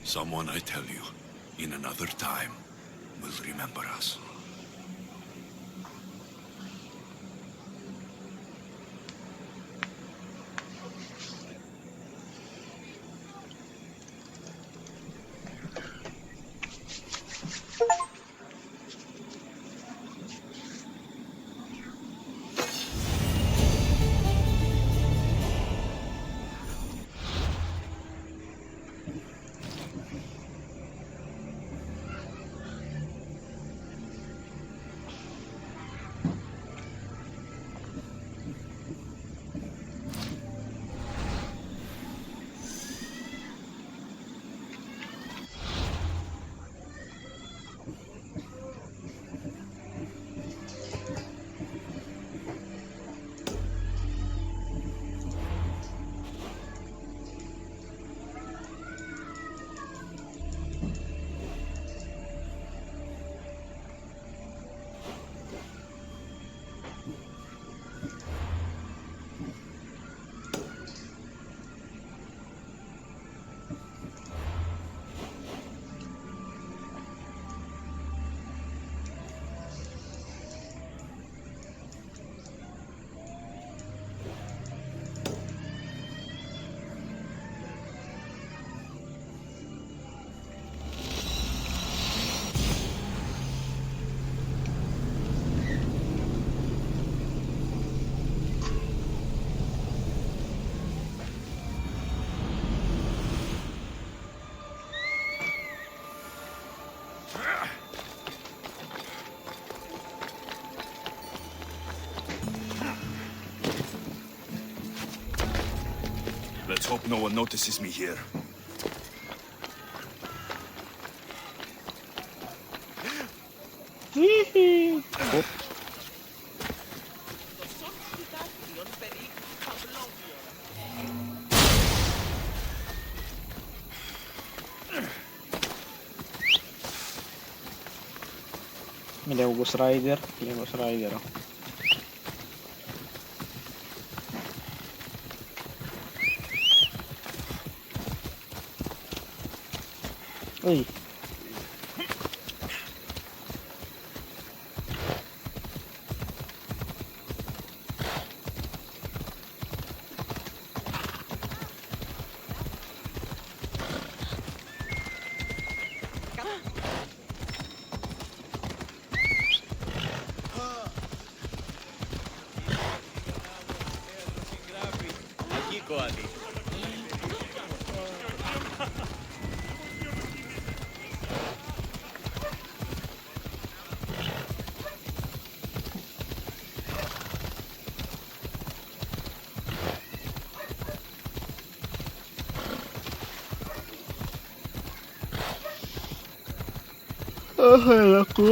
Someone, I tell you, in another time, will remember us. Let's hope no one notices me here. Oh. Hindi ako Ghost Rider. Hindi ako Ghost Rider. Oh. Uy. Ay, ako.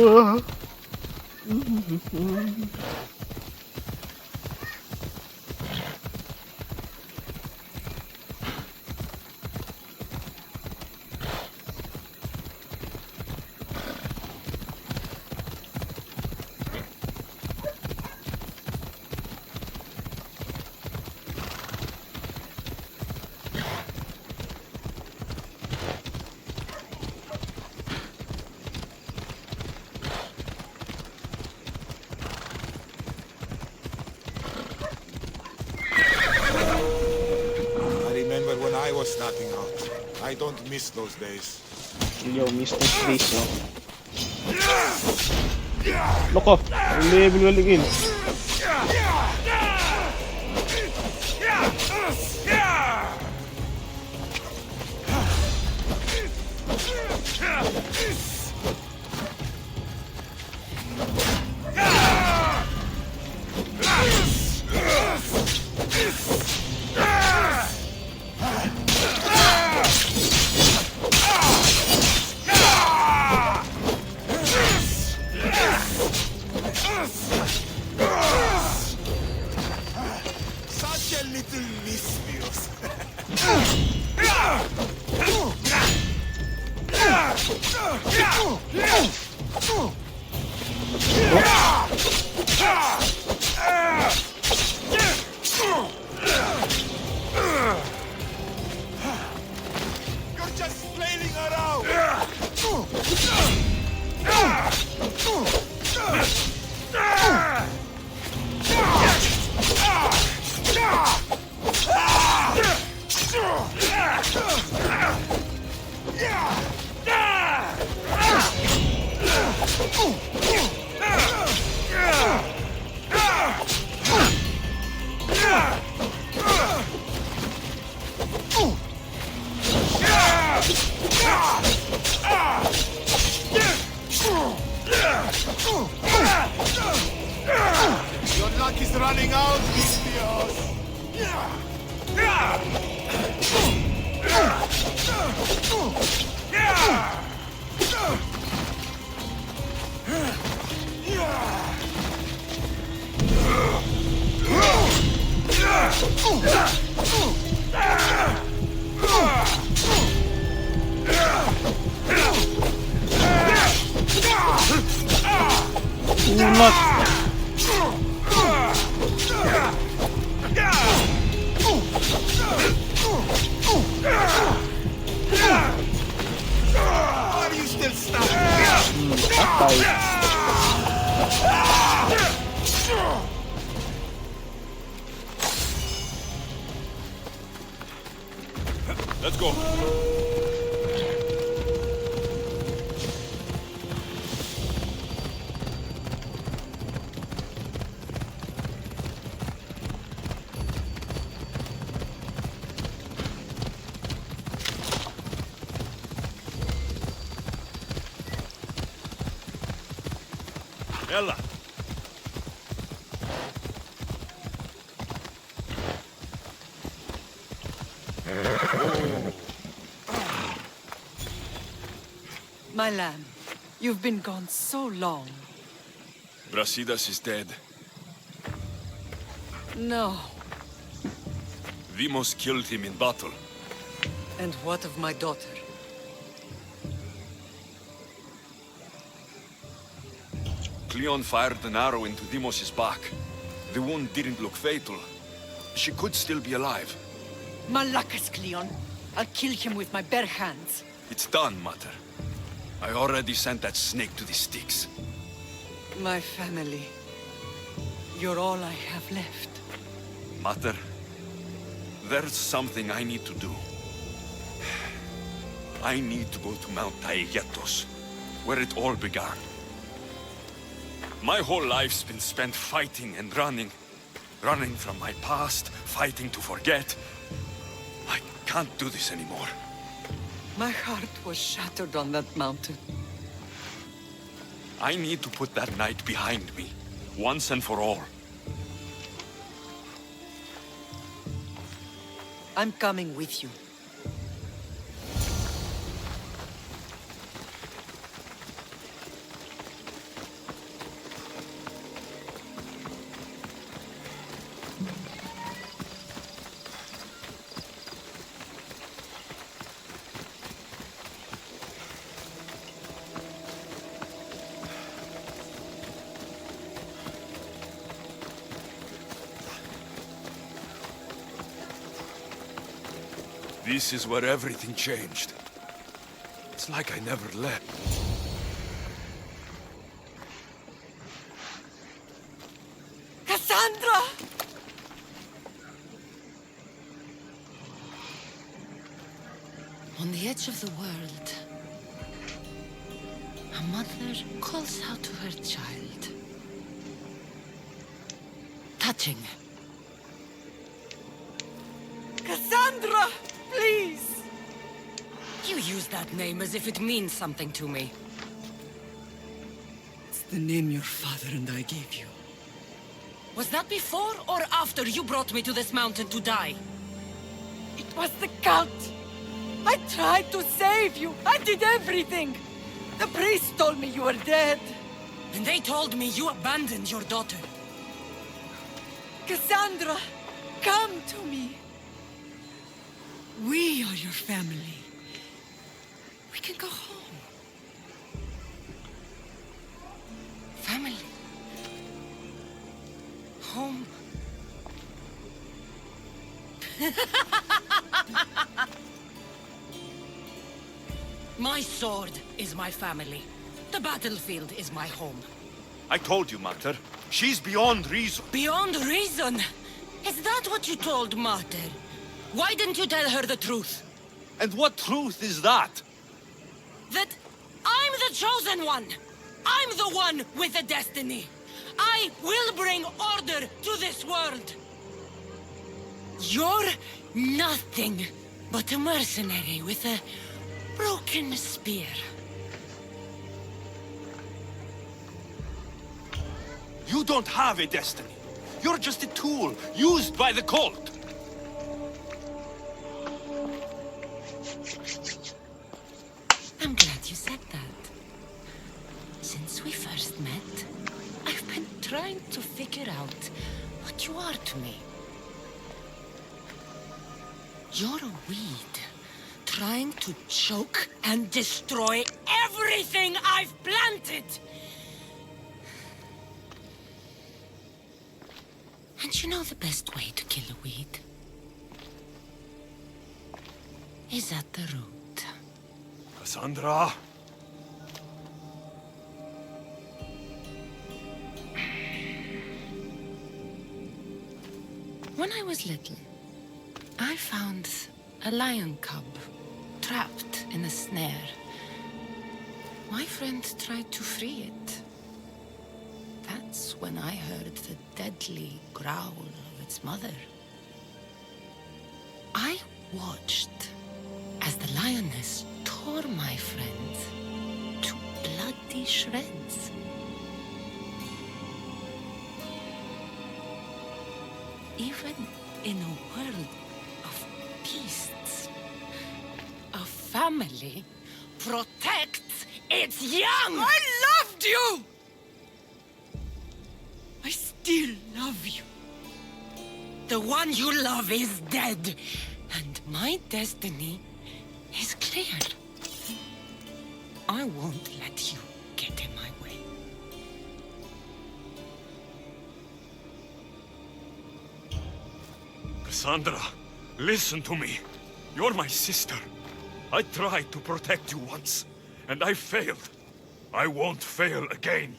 I was starting out. I don't miss those days. Yo, Mr. Space, no? Loko! Ang level galigin. Such a little misfeels. You're just flailing around. Unak! Are you still stuck? Patay. Let's go. Ella. My lamb, you've been gone so long. Brasidas is dead. No. Vimos killed him in battle. And what of my daughter? Cleon fired an arrow into Dimos' back. The wound didn't look fatal. She could still be alive. Malakas, Cleon. I'll kill him with my bare hands. It's done, Mater. I already sent that snake to the Styx. My family. You're all I have left. Mater, there's something I need to do. I need to go to Mount Taegetos, where it all began. My whole life's been spent fighting and running. Running from my past, fighting to forget. I can't do this anymore. My heart was shattered on that mountain. I need to put that night behind me, once and for all. I'm coming with you. This is where everything changed. It's like I never left. Cassandra! On the edge of the world, a mother calls out to her child. Touching. Cassandra! Please! You use that name as if it means something to me. It's the name your father and I gave you. Was that before or after you brought me to this mountain to die? It was the cult! I tried to save you! I did everything! The priest told me you were dead! And they told me you abandoned your daughter. Cassandra! Come to me! We are your family. We can go home. Family. Home. My sword is my family. The battlefield is my home. I told you, Mater. She's beyond reason. Beyond reason? Is that what you told Mater? Why didn't you tell her the truth? And what truth is that? That I'm the chosen one! I'm the one with a destiny! I will bring order to this world! You're nothing but a mercenary with a broken spear. You don't have a destiny. You're just a tool used by the cult. I'm glad you said that. Since we first met, I've been trying to figure out what you are to me. You're a weed, trying to choke and destroy everything I've planted! And you know the best way to kill a weed? Is at the root. Cassandra! When I was little, I found a lion cub trapped in a snare. My friend tried to free it. That's when I heard the deadly growl of its mother. I watched as the lioness tore my friend to bloody shreds. Even in a world of beasts, a family protects its young! I loved you! I still love you. The one you love is dead, and my destiny is clear. I won't let you get in my way. Cassandra, listen to me. You're my sister. I tried to protect you once, and I failed. I won't fail again.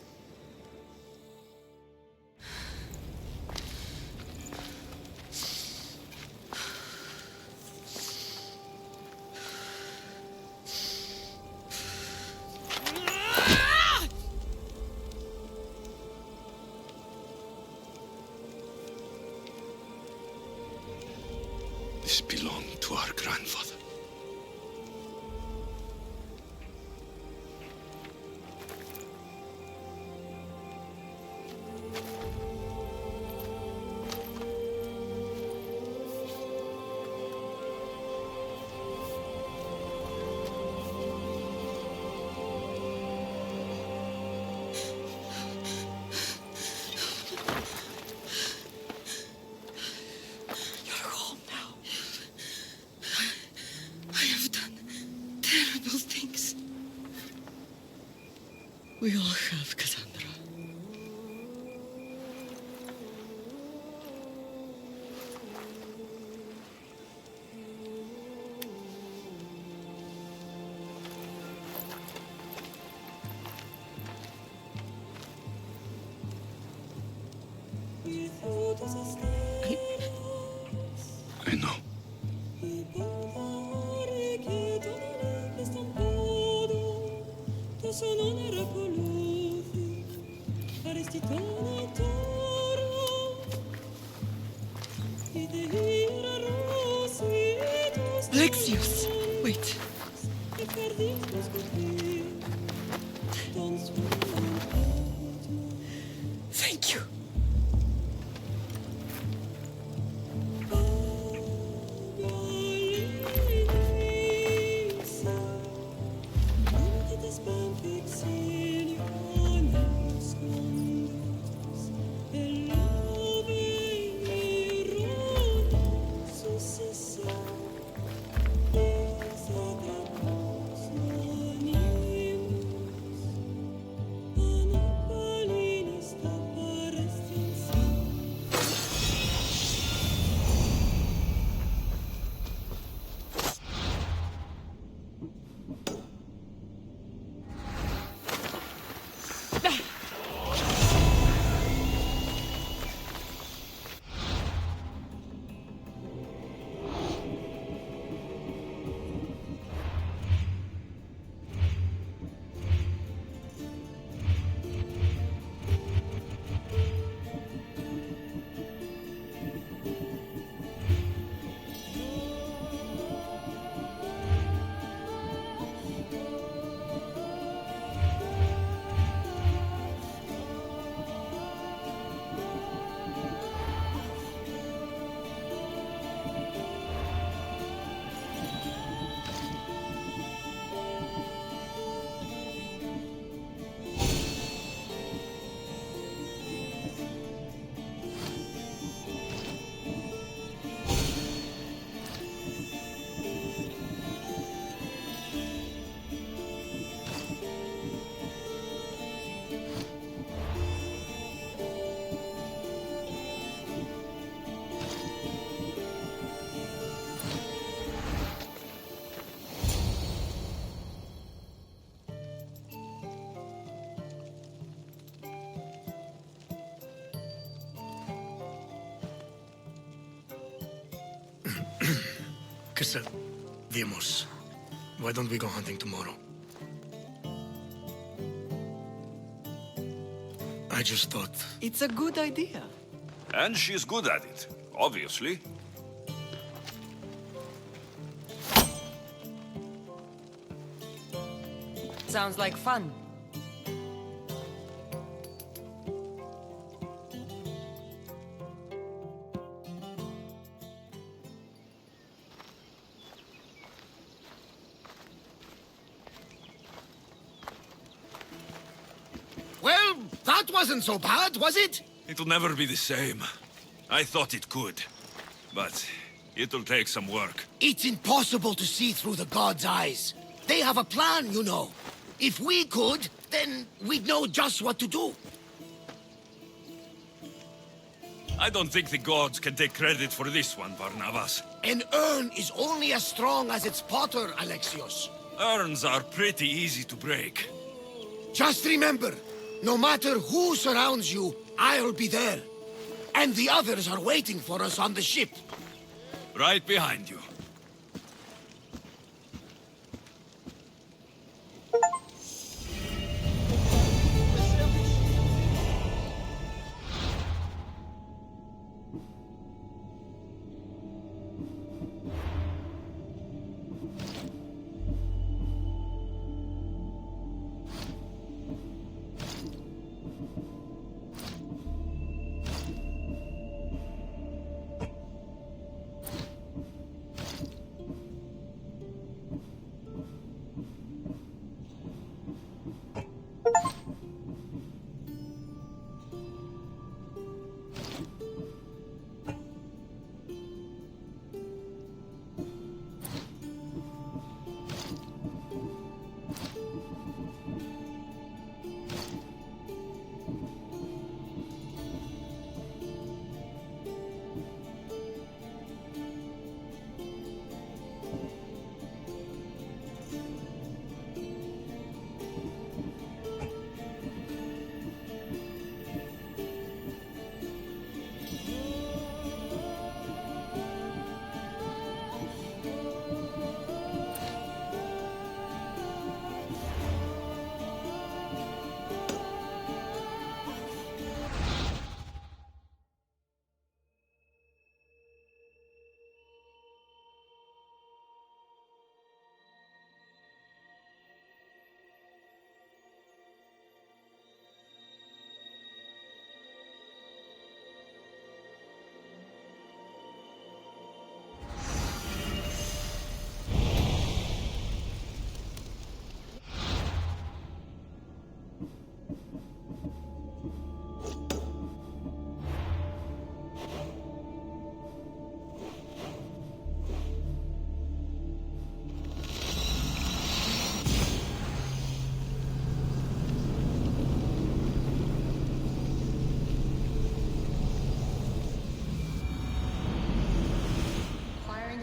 This belonged to our grandfather. You're home now. I have done terrible things. We all have, Cassandra. I know. Alexios, wait. Thank you. Thank you. Kasa, Vimos. Why don't we go hunting tomorrow? I just thought... It's a good idea. And she's good at it, obviously. Sounds like fun. Well, that wasn't so bad, was it? It'll never be the same. I thought it could. But it'll take some work. It's impossible to see through the gods' eyes. They have a plan, you know. If we could, then we'd know just what to do. I don't think the gods can take credit for this one, Barnabas. An urn is only as strong as its potter, Alexios. Urns are pretty easy to break. Just remember, no matter who surrounds you, I'll be there. And the others are waiting for us on the ship. Right behind you.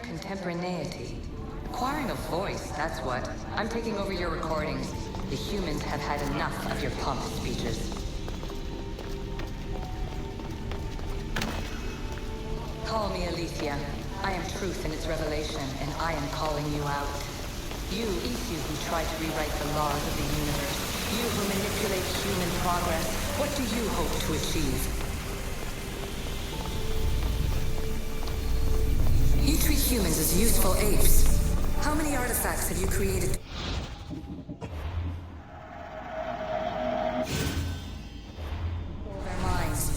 Contemporaneity. Acquiring a voice, that's what. I'm taking over your recordings. The humans have had enough of your pompous speeches. Call me Aletheia. I am truth in its revelation, and I am calling you out. You, Isu, who try to rewrite the laws of the universe. You who manipulate human progress. What do you hope to achieve? You treat humans as useful apes. How many artifacts have you created? Their minds.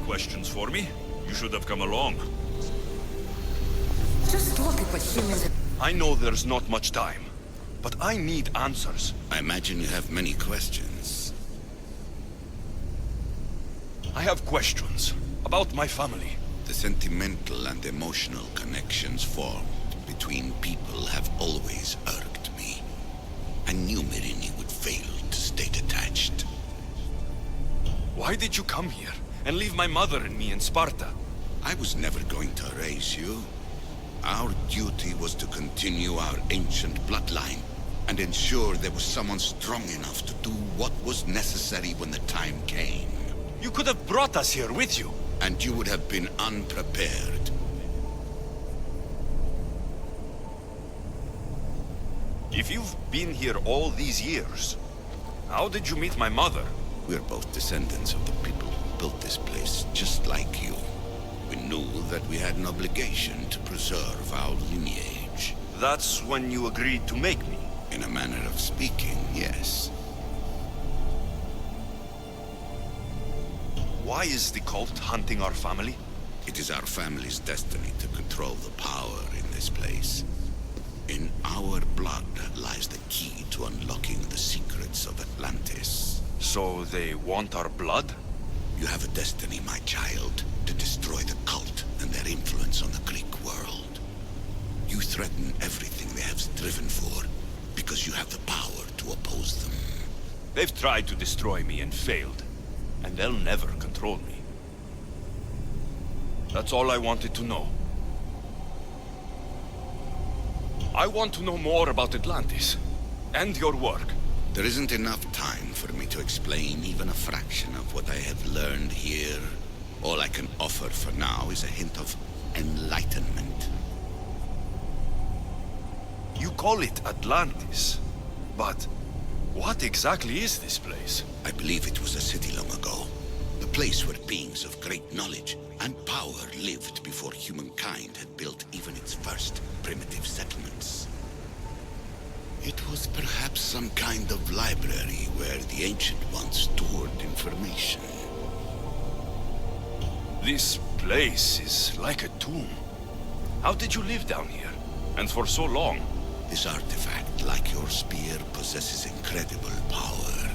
Questions for me? You should have come along. Just look at what humans have... I know there's not much time, but I need answers. I imagine you have many questions. I have questions about my family. The sentimental and emotional connections formed between people have always irked me. I knew Myrini would fail to stay detached. Why did you come here and leave my mother and me in Sparta? I was never going to raise you. Our duty was to continue our ancient bloodline and ensure there was someone strong enough to do what was necessary when the time came. You could have brought us here with you. And you would have been unprepared. If you've been here all these years, how did you meet my mother? We're both descendants of the people who built this place, just like you. We knew that we had an obligation to preserve our lineage. That's when you agreed to make me. In a manner of speaking, yes. Why is the cult hunting our family? It is our family's destiny to control the power in this place. In our blood lies the key to unlocking the secrets of Atlantis. So they want our blood? You have a destiny, my child, to destroy the cult and their influence on the Greek world. You threaten everything they have striven for, because you have the power to oppose them. They've tried to destroy me and failed, and they'll never control me. That's all I wanted to know. I want to know more about Atlantis, and your work. There isn't enough time for me to explain even a fraction of what I have learned here. All I can offer for now is a hint of enlightenment. You call it Atlantis, but what exactly is this place? I believe it was a city long ago. The place where beings of great knowledge and power lived before humankind had built even its first primitive settlements. It was perhaps some kind of library where the Ancient Ones stored information. This place is like a tomb. How did you live down here? And for so long? This artifact, like your spear, possesses incredible power.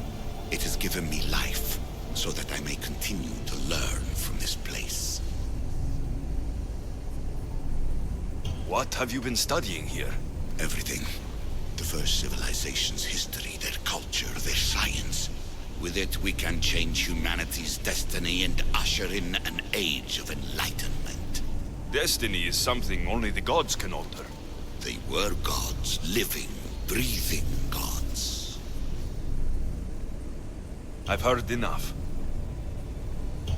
It has given me life, so that I may continue to learn from this place. What have you been studying here? Everything. The first civilization's history, their culture, their science. With it, we can change humanity's destiny and usher in an age of enlightenment. Destiny is something only the gods can alter. They were gods, living, breathing gods. I've heard enough.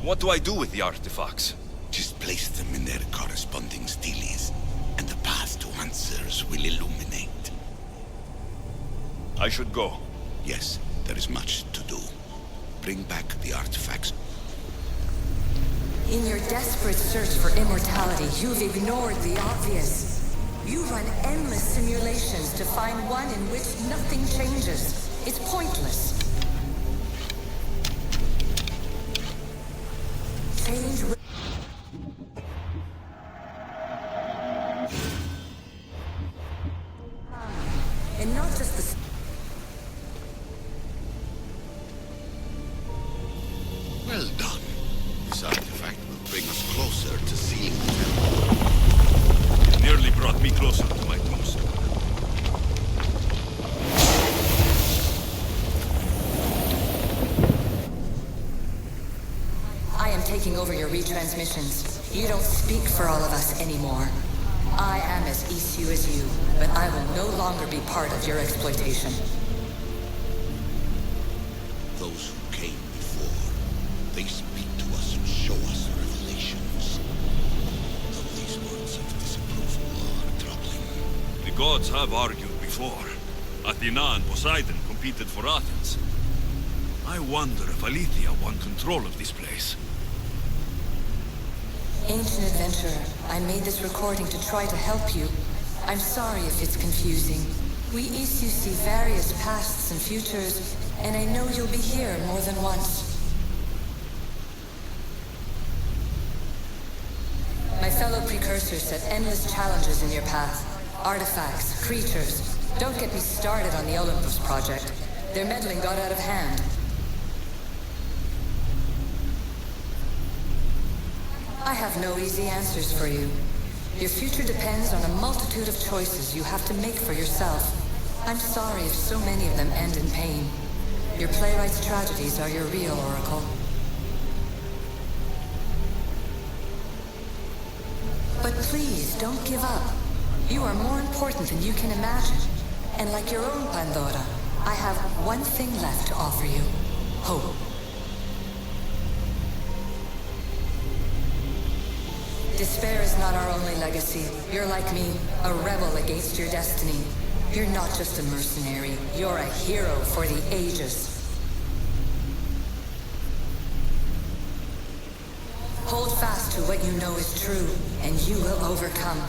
What do I do with the artifacts? Just place them in their corresponding steles, and the path to answers will illuminate. I should go. Yes, there is much to do. Bring back the artifacts. In your desperate search for immortality, you've ignored the obvious. You run endless simulations to find one in which nothing changes. It's pointless. Change will... And not just the... Well done. This artifact will bring us closer to seeing the temple. It nearly brought me closer to my tombstone. I am taking over your retransmissions. You don't speak for all of us anymore. I am as Isu as you, but I will no longer be part of your exploitation. Those who came before, they speak to us and show us revelations. Though these words of disapproval are troubling. The gods have argued before. Athena and Poseidon competed for Athens. I wonder if Aletheia won control of this place. Ancient adventurer, I made this recording to try to help you. I'm sorry if it's confusing. We Isu see various pasts and futures, and I know you'll be here more than once. My fellow precursors set endless challenges in your path. Artifacts, creatures. Don't get me started on the Olympus project. Their meddling got out of hand. I have no easy answers for you. Your future depends on a multitude of choices you have to make for yourself. I'm sorry if so many of them end in pain. Your playwright's tragedies are your real oracle. please, don't give up. You are more important than you can imagine. And like your own Pandora, I have one thing left to offer you. Hope. Despair is not our only legacy. You're like me, a rebel against your destiny. You're not just a mercenary, you're a hero for the ages. Hold fast to what you know is true, and you will overcome.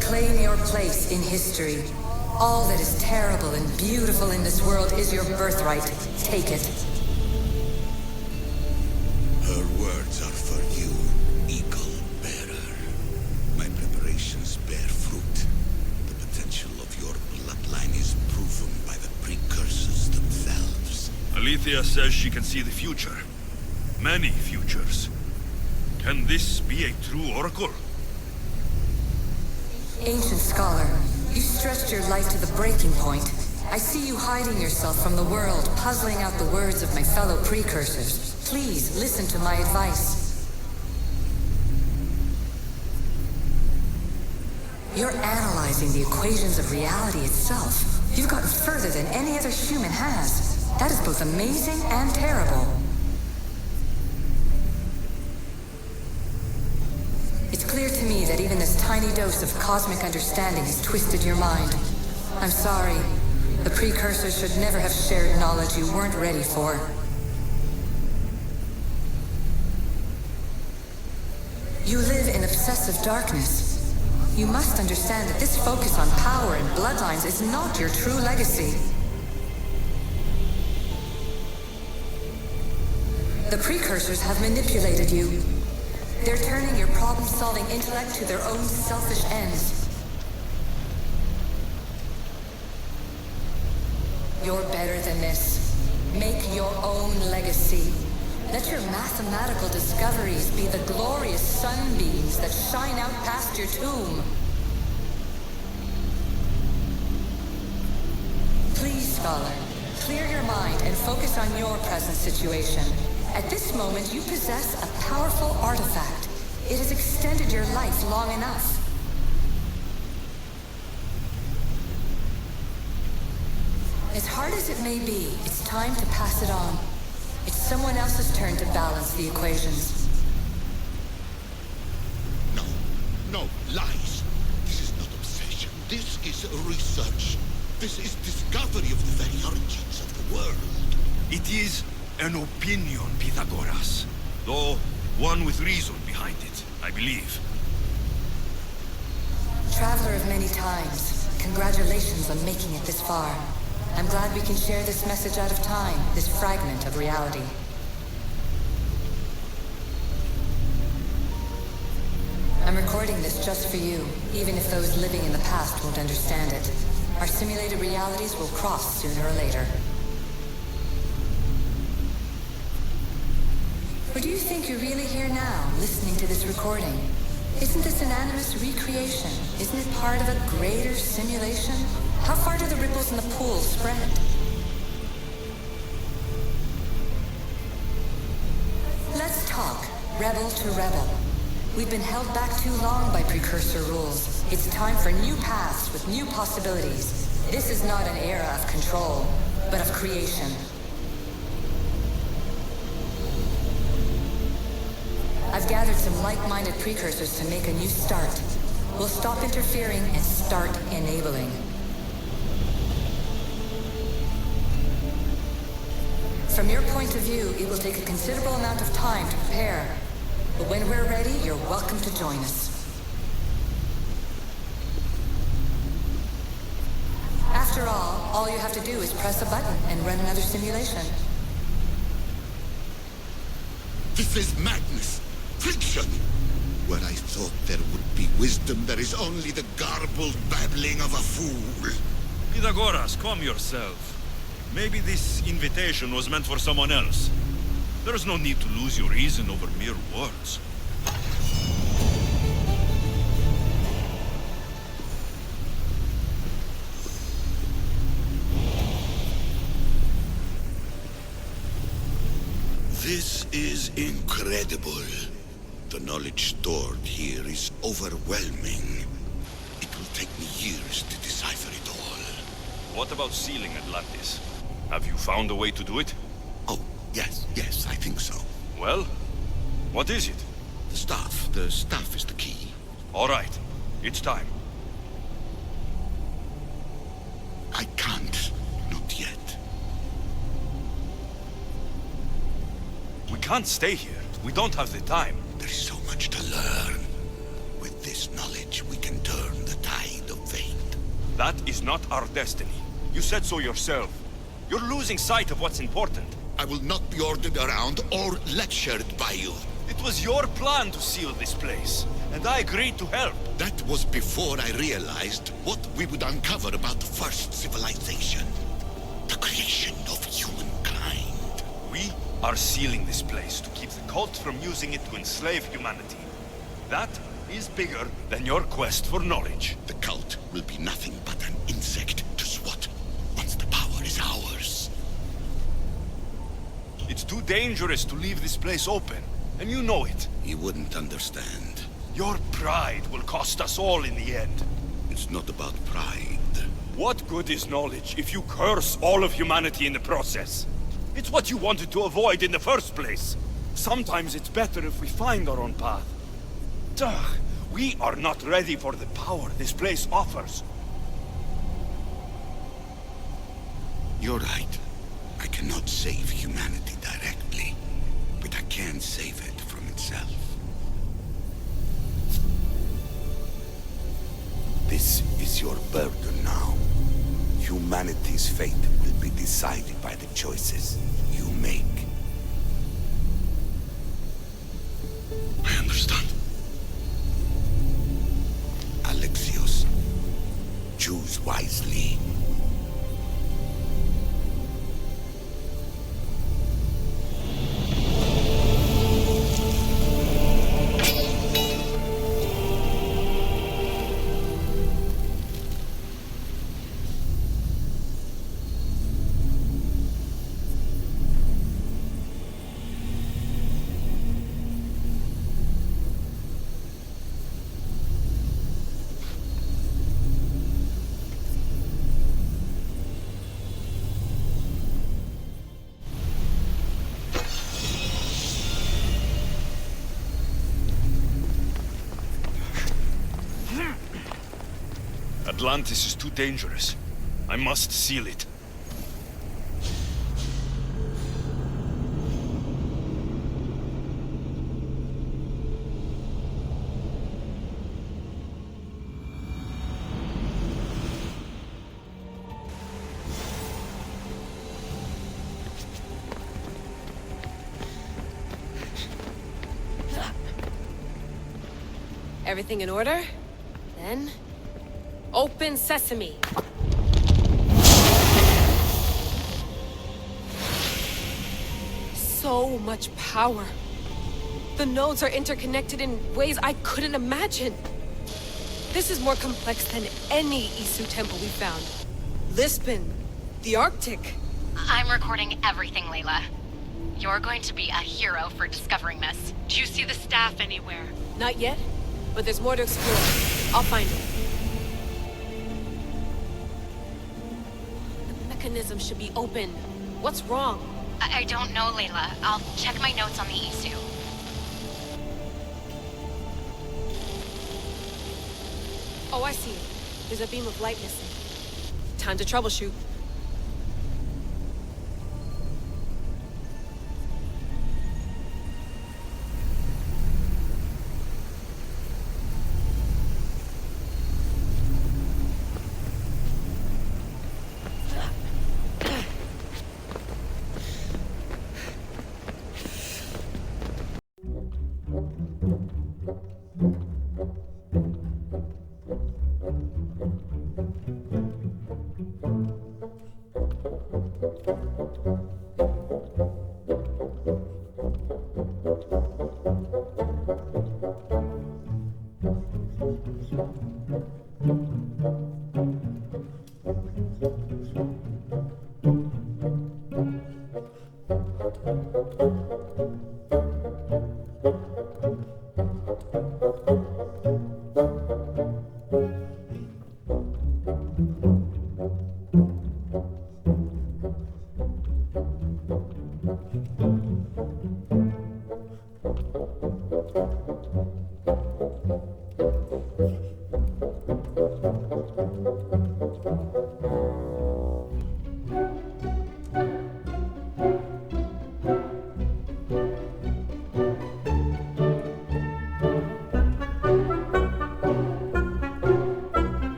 Claim your place in history. All that is terrible and beautiful in this world is your birthright. Take it. Her words are for you, Eagle Bearer. My preparations bear fruit. The potential of your bloodline is proven by the precursors themselves. Alethea says she can see the future. Many futures. Can this be a true oracle? Ancient scholar, you stretched your life to the breaking point. I see you hiding yourself from the world, puzzling out the words of my fellow precursors. Please, listen to my advice. You're analyzing the equations of reality itself. You've gotten further than any other human has. That is both amazing and terrible. It's clear to me that even this tiny dose of cosmic understanding has twisted your mind. I'm sorry. The precursors should never have shared knowledge you weren't ready for. You live in obsessive darkness. You must understand that this focus on power and bloodlines is not your true legacy. The precursors have manipulated you. They're turning your problem-solving intellect to their own selfish ends. You're better than this. Make your own legacy. Let your mathematical discoveries be the glorious sunbeams that shine out past your tomb. Please, scholar, clear your mind and focus on your present situation. At this moment, you possess a powerful artifact. It has extended your life long enough. As hard as it may be, it's time to pass it on. It's someone else's turn to balance the equations. No, no, lies. This is not obsession. This is research. This is discovery of the very origins of the world. It is an opinion, Pythagoras. Though one with reason behind it, I believe. Traveler of many times, congratulations on making it this far. I'm glad we can share this message out of time, this fragment of reality. I'm recording this just for you, even if those living in the past won't understand it. Our simulated realities will cross sooner or later. Or do you think you're really here now, listening to this recording? Isn't this an animus recreation? Isn't it part of a greater simulation? How far do the ripples in the pool spread? Let's talk, rebel to rebel. We've been held back too long by precursor rules. It's time for new paths with new possibilities. This is not an era of control, but of creation. I've gathered some like-minded precursors to make a new start. We'll stop interfering and start enabling. From your point of view, it will take a considerable amount of time to prepare. But when we're ready, you're welcome to join us. After all you have to do is press a button and run another simulation. This is madness. Fiction! Where I thought there would be wisdom, there is only the garbled babbling of a fool. Pythagoras, calm yourself. Maybe this invitation was meant for someone else. There's no need to lose your reason over mere words. This is incredible. The knowledge stored here is overwhelming. It will take me years to decipher it all. What about sealing Atlantis? Have you found a way to do it? Oh, yes, I think so. Well, what is it? The staff is the key. All right, it's time. I can't, not yet. We can't stay here. We don't have the time. There's so much to learn. With this knowledge, we can turn the tide of fate. That is not our destiny. You said so yourself. You're losing sight of what's important. I will not be ordered around or lectured by you. It was your plan to seal this place, and I agreed to help. That was before I realized what we would uncover about the first civilization. The creation of humankind. We are sealing this place to keep the cult from using it to enslave humanity. That is bigger than your quest for knowledge. The cult will be nothing but an insect to swat once the power is ours. It's too dangerous to leave this place open, and you know it. You wouldn't understand. Your pride will cost us all in the end. It's not about pride. What good is knowledge if you curse all of humanity in the process? It's what you wanted to avoid in the first place. Sometimes it's better if we find our own path. Duh, we are not ready for the power this place offers. You're right. I cannot save humanity directly, but I can save it from itself. This is your burden now. Humanity's fate will be decided by the choices you make. I understand. Alexios, choose wisely. Atlantis is too dangerous. I must seal it. Everything in order? Then... open sesame! So much power. The nodes are interconnected in ways I couldn't imagine. This is more complex than any Isu temple we found. Lisbon, the Arctic. I'm recording everything, Layla. You're going to be a hero for discovering this. Do you see the staff anywhere? Not yet, but there's more to explore. I'll find it. The mechanism should be open. What's wrong? I don't know, Layla. I'll check my notes on the Isu. Oh, I see. There's a beam of light missing. Time to troubleshoot.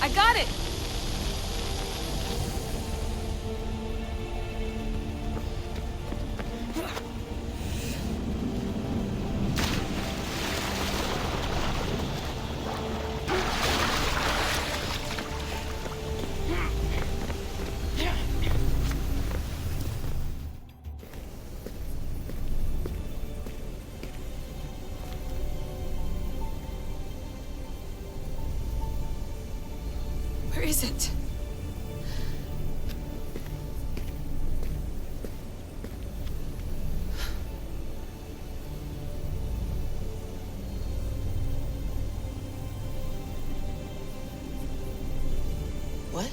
I got it! Where is it? What?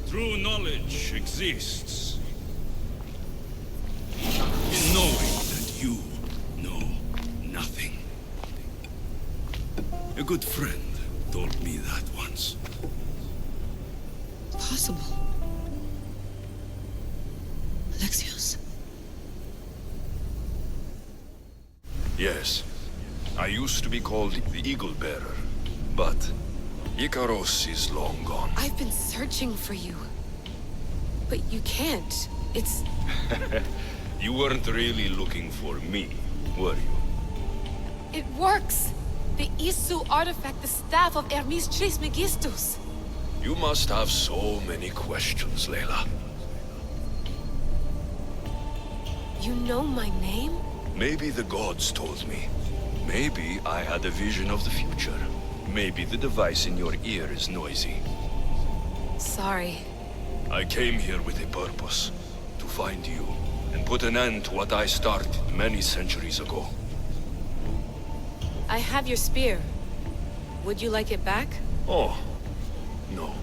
True knowledge exists in knowing that you know nothing. A good friend told me that once. Possible. Alexios? Yes. I used to be called the Eagle Bearer, but Icaros is long gone. I've been searching for you. But you can't. It's... You weren't really looking for me, were you? It works! The Isu artifact, the staff of Hermes Trismegistus. You must have so many questions, Layla. You know my name? Maybe the gods told me. Maybe I had a vision of the future. Maybe the device in your ear is noisy. Sorry. I came here with a purpose. To find you, and put an end to what I started many centuries ago. I have your spear. Would you like it back? Oh, no.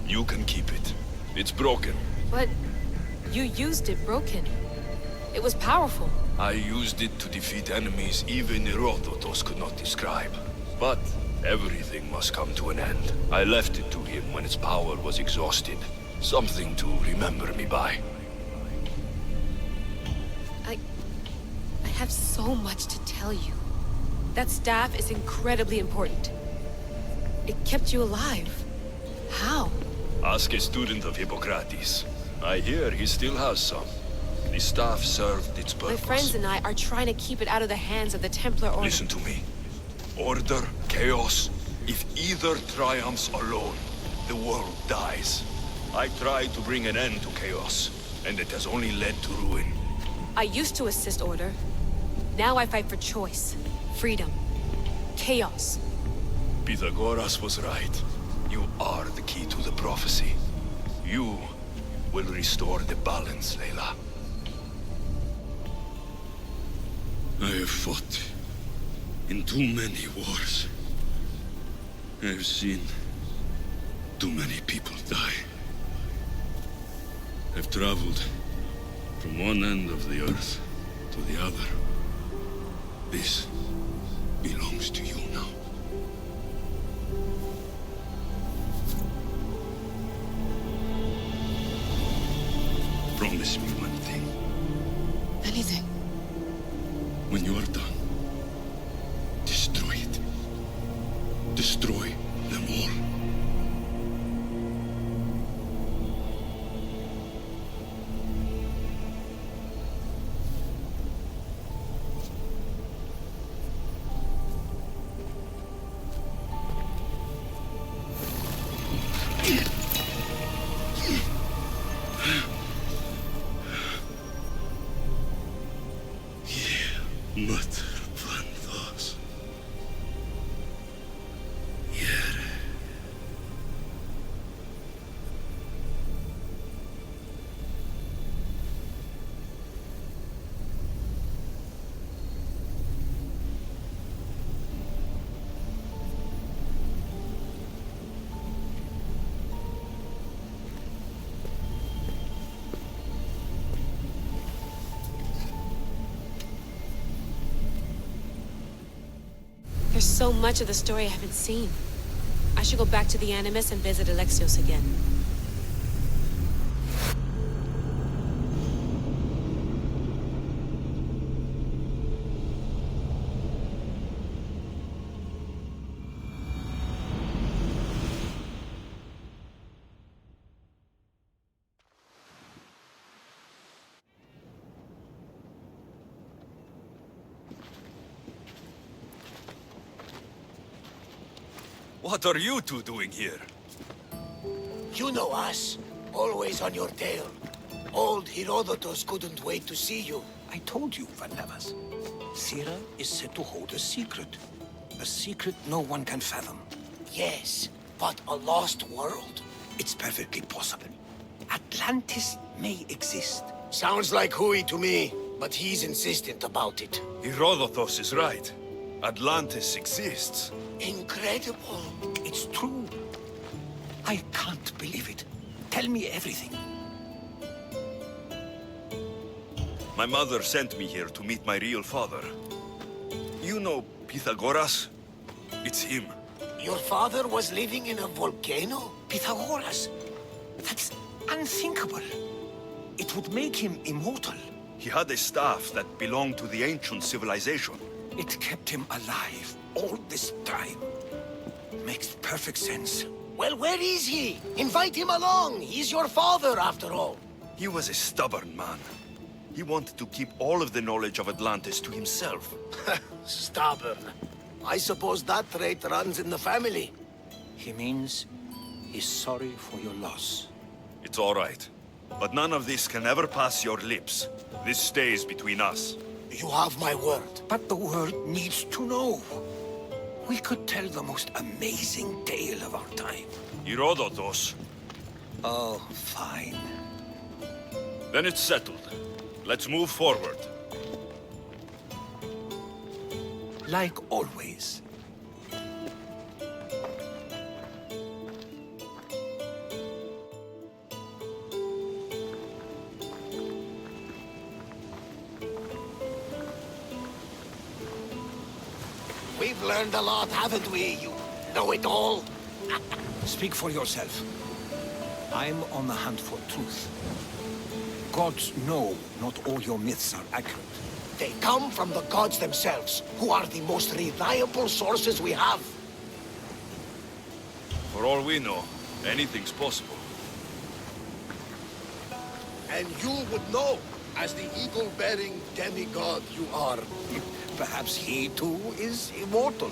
You can keep it. It's broken. But you used it broken. It was powerful. I used it to defeat enemies even Herodotus could not describe. But everything must come to an end. I left it to him when its power was exhausted. Something to remember me by. I have so much to tell you. That staff is incredibly important. It kept you alive. How? Ask a student of Hippocrates. I hear he still has some. The staff served its purpose. My friends and I are trying to keep it out of the hands of the Templar Order. Listen to me. Order, chaos. If either triumphs alone, the world dies. I tried to bring an end to chaos, and it has only led to ruin. I used to assist Order. Now I fight for choice, freedom, chaos. Pythagoras was right. You are the key to the prophecy. You will restore the balance, Layla. I have fought in too many wars. I have seen too many people die. I've traveled from one end of the earth to the other. This belongs to you now. Promise me one thing. Anything. When you are done, destroy it. Destroy them all. Mother Bandos. Yere. There's so much of the story I haven't seen. I should go back to the Animus and visit Alexios again. What are you two doing here? You know us. Always on your tail. Old Herodotus couldn't wait to see you. I told you, Varnavas. Sira is said to hold a secret. A secret no one can fathom. Yes, but a lost world? It's perfectly possible. Atlantis may exist. Sounds like Hui to me, but he's insistent about it. Herodotus is right. Atlantis exists. Incredible. It's true. I can't believe it. Tell me everything. My mother sent me here to meet my real father. You know Pythagoras? It's him. Your father was living in a volcano? Pythagoras? That's unthinkable. It would make him immortal. He had a staff that belonged to the ancient civilization. It kept him alive all this time. Makes perfect sense. Well, where is he? Invite him along. He's your father, after all. He was a stubborn man. He wanted to keep all of the knowledge of Atlantis to himself. Stubborn. I suppose that trait runs in the family. He means he's sorry for your loss. It's all right. But none of this can ever pass your lips. This stays between us. You have my word. But the world needs to know. We could tell the most amazing tale of our time. Herodotus. Oh, fine. Then it's settled. Let's move forward. Like always. We've learned a lot, haven't we? You know it all. Speak for yourself. I'm on the hunt for truth. Gods know not all your myths are accurate. They come from the gods themselves, who are the most reliable sources we have. For all we know, anything's possible. And you would know, as the eagle-bearing demigod you are. Perhaps he too is immortal.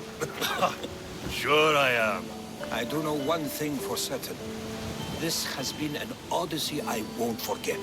Sure I am. I do know one thing for certain. This has been an odyssey I won't forget.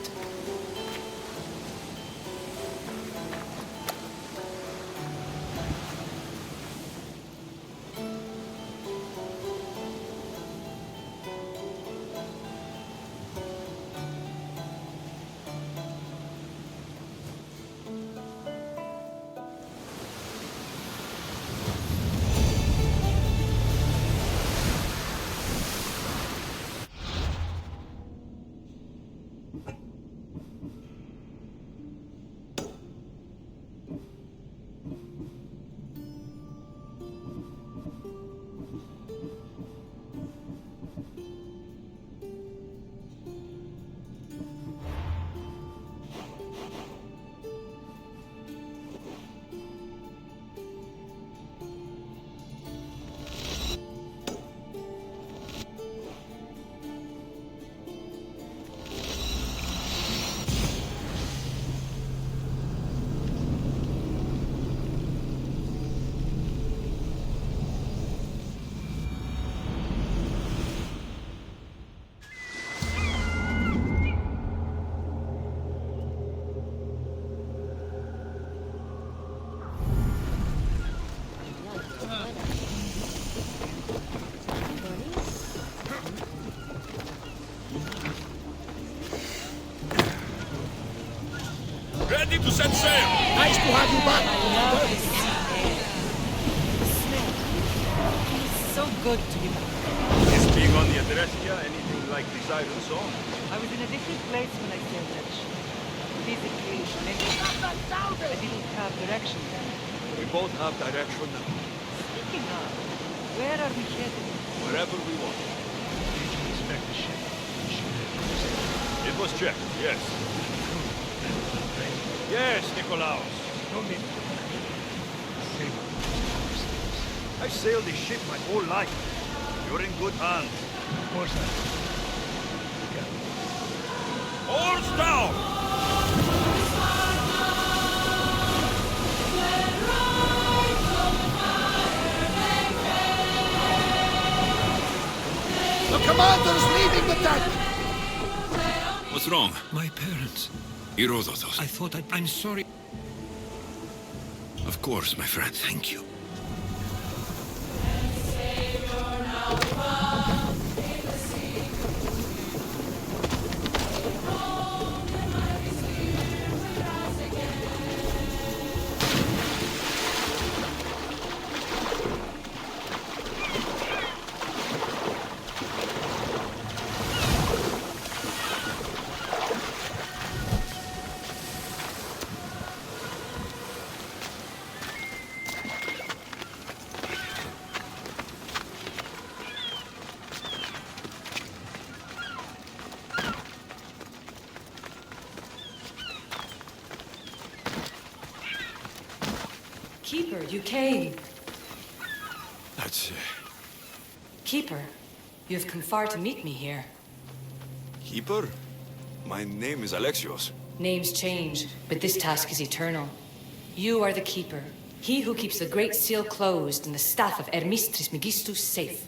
Ready to set sail! Nice to have you back, Commander. It's so good to be back. Is being on the Adrestia anything like the siren song? I was in a different place when I sailed that ship. Physically, mentally, I didn't have direction then. We both have direction now. Speaking of, where are we headed? Wherever we want. Did you inspect the ship? It was checked, yes. Yes, Nikolaos. No need to save ourselves. I've sailed this ship my whole life. You're in good hands. Of course I am. Oars down! The commander's leaving the deck! What's wrong? My parents. Herodotos. I thought I'm sorry. Of course, my friend. Thank you. Keeper, you came. That's... Keeper, you have come far to meet me here. Keeper? My name is Alexios. Names change, but this task is eternal. You are the Keeper, he who keeps the Great Seal closed and the staff of Hermes Trismegistus safe.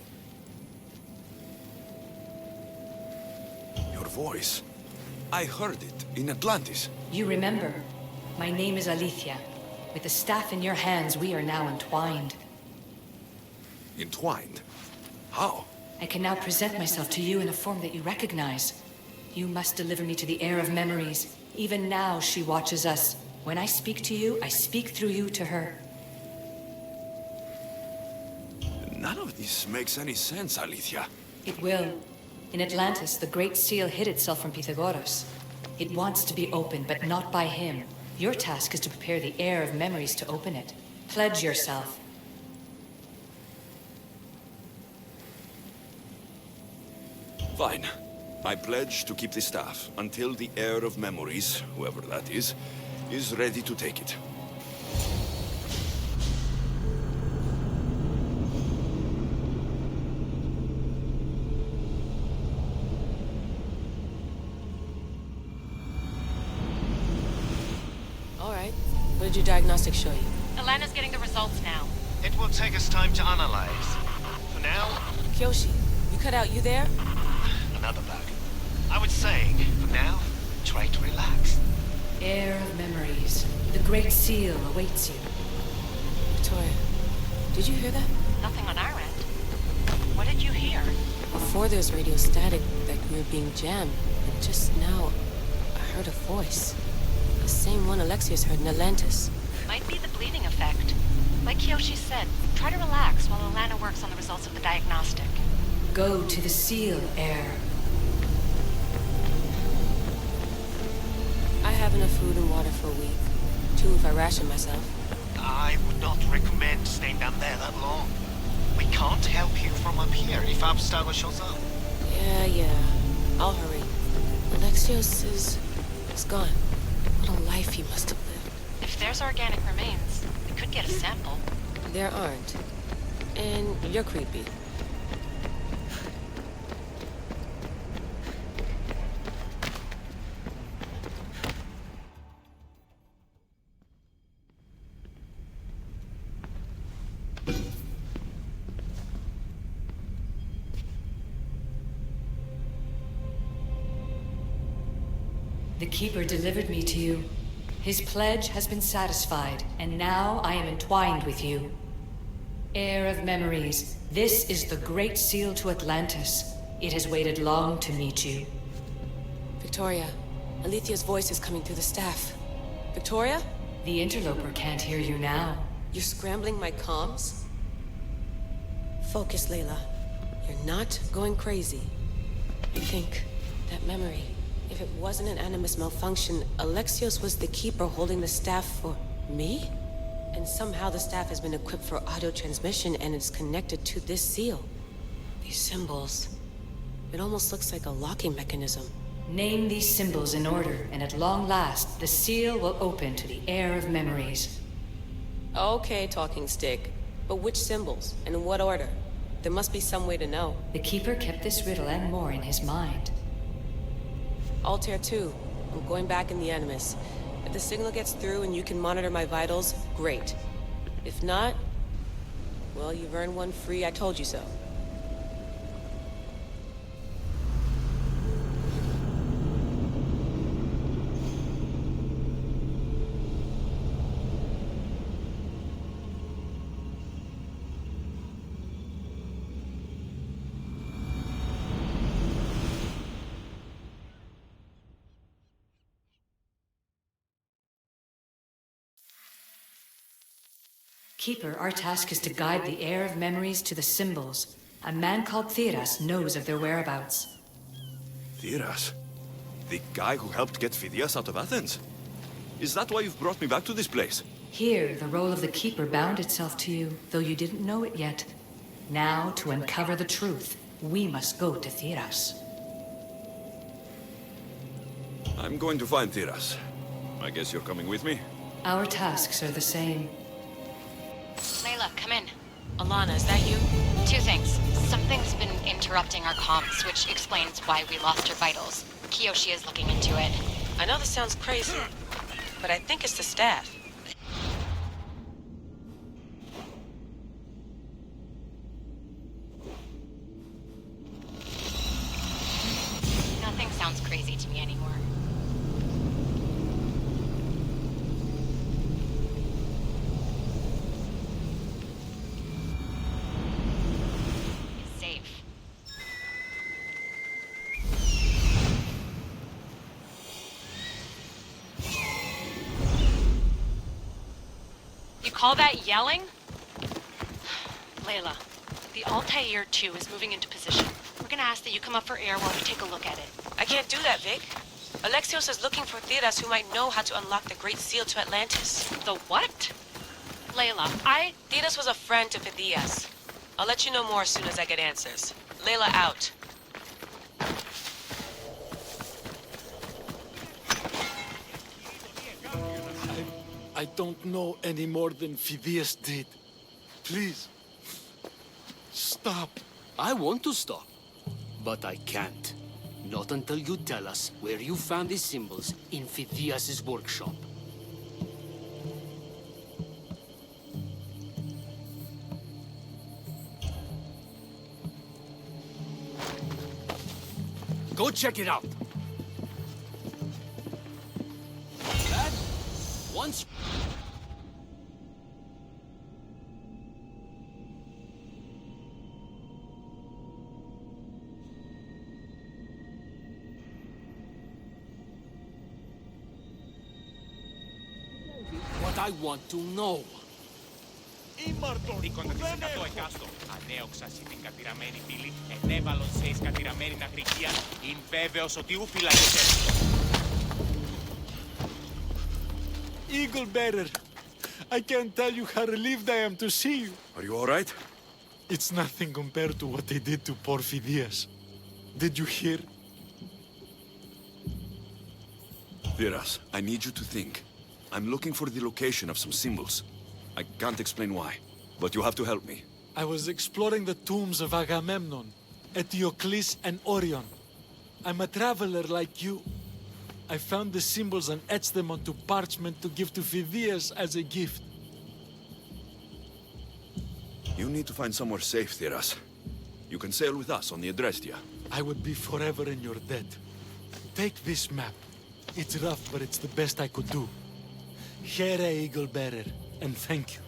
Your voice. I heard it in Atlantis. You remember. My name is Alethea. With the staff in your hands, we are now entwined. Entwined? How? I can now present myself to you in a form that you recognize. You must deliver me to the heir of memories. Even now, she watches us. When I speak to you, I speak through you to her. None of this makes any sense, Alethea. It will. In Atlantis, the Great Seal hid itself from Pythagoras. It wants to be opened, but not by him. Your task is to prepare the heir of memories to open it. Pledge yourself. Fine. I pledge to keep the staff until the heir of memories, whoever that is ready to take it. What did your diagnostic show you? Alana's getting the results now. It will take us time to analyze. For now... Kyoshi, you cut out, you there? Another bug. I was saying, for now, try to relax. Heir of memories. The Great Seal awaits you. Victoria, did you hear that? Nothing on our end. What did you hear? Before there was radio static that we were being jammed, but just now, I heard a voice. The same one Alexios heard in Atlantis. Might be the bleeding effect. Like Kyoshi said, try to relax while Alana works on the results of the diagnostic. Go to the Seal, heir. I have enough food and water for a week. 2 if I ration myself. I would not recommend staying down there that long. We can't help you from up here if Abstergo shows up. Yeah. I'll hurry. Alexios is gone. What a life he must have lived. If there's organic remains, we could get a sample. There aren't. And you're creepy. The Keeper delivered me to you. His pledge has been satisfied, and now I am entwined with you. Heir of memories, this is the Great Seal to Atlantis. It has waited long to meet you. Victoria, Alethea's voice is coming through the staff. Victoria? The interloper can't hear you now. You're scrambling my comms? Focus, Layla. You're not going crazy. I think that memory, if it wasn't an Animus malfunction, Alexios was the keeper holding the staff for me? And somehow the staff has been equipped for audio transmission and it's connected to this seal. These symbols. It almost looks like a locking mechanism. Name these symbols in order, and at long last, the seal will open to the air of memories. Okay, talking stick. But which symbols? And in what order? There must be some way to know. The Keeper kept this riddle and more in his mind. Altair 2. I'm going back in the Animus. If the signal gets through and you can monitor my vitals, great. If not, well, you've earned one free, I told you so. Keeper, our task is to guide the air of memories to the symbols. A man called Theras knows of their whereabouts. Theras? The guy who helped get Phidias out of Athens? Is that why you've brought me back to this place? Here, the role of the Keeper bound itself to you, though you didn't know it yet. Now, to uncover the truth, we must go to Theras. I'm going to find Theras. I guess you're coming with me? Our tasks are the same. Layla, come in. Alana, is that you? Two things. Something's been interrupting our comms, which explains why we lost your vitals. Kiyoshi is looking into it. I know this sounds crazy, but I think it's the staff. Nothing sounds crazy to me anymore. It's safe. You call that yelling? Layla, the Altair 2 is moving into position. We're gonna ask that you come up for air while we take a look at it. I can't do that, Vic. Alexios is looking for Theras who might know how to unlock the Great Seal to Atlantis. The what? Layla, Theras was a friend to Phidias. I'll let you know more as soon as I get answers. Layla out. I don't know any more than Phidias did. Please, stop. I want to stop, but I can't. Not until you tell us where you found these symbols in Phidias' workshop. Go check it out. Lad, once... What I want to know. Δίκοντας εκατό εκάστο, ανέωξα σε την κατηραμένη πύλη, ενέβαλον σε εις κατηραμένη αγρικία, ειν βέβαιος ότι ου φυλακεσαι. Eagle Bearer, I can't tell you how relieved I am to see you. Are you all right? It's nothing compared to what they did to poor Phidias. Did you hear? Theras, I need you to think. I'm looking for the location of some symbols. I can't explain why, but you have to help me. I was exploring the tombs of Agamemnon, Eteocles, and Orion. I'm a traveler like you. I found the symbols and etched them onto parchment to give to Phidias as a gift. You need to find somewhere safe, Theras. You can sail with us on the Adrestia. I would be forever in your debt. Take this map. It's rough, but it's the best I could do. Here, Eagle Bearer, and thank you.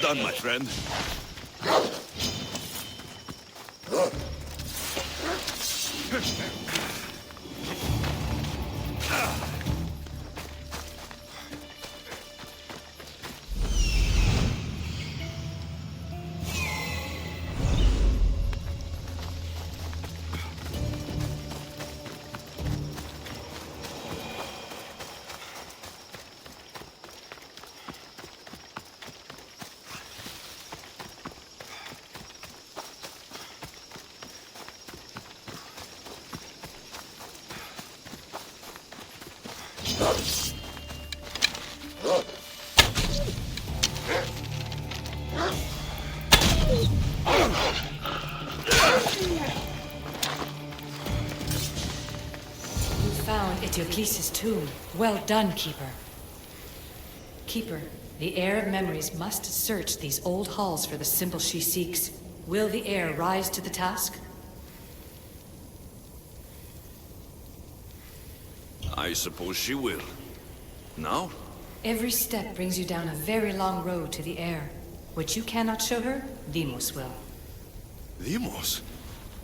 done, my friend. Found Eteocles' tomb. Well done, Keeper. Keeper, the Heir of Memories must search these old halls for the symbol she seeks. Will the Heir rise to the task? I suppose she will. Now? Every step brings you down a very long road to the Heir. What you cannot show her, Deimos will. Deimos?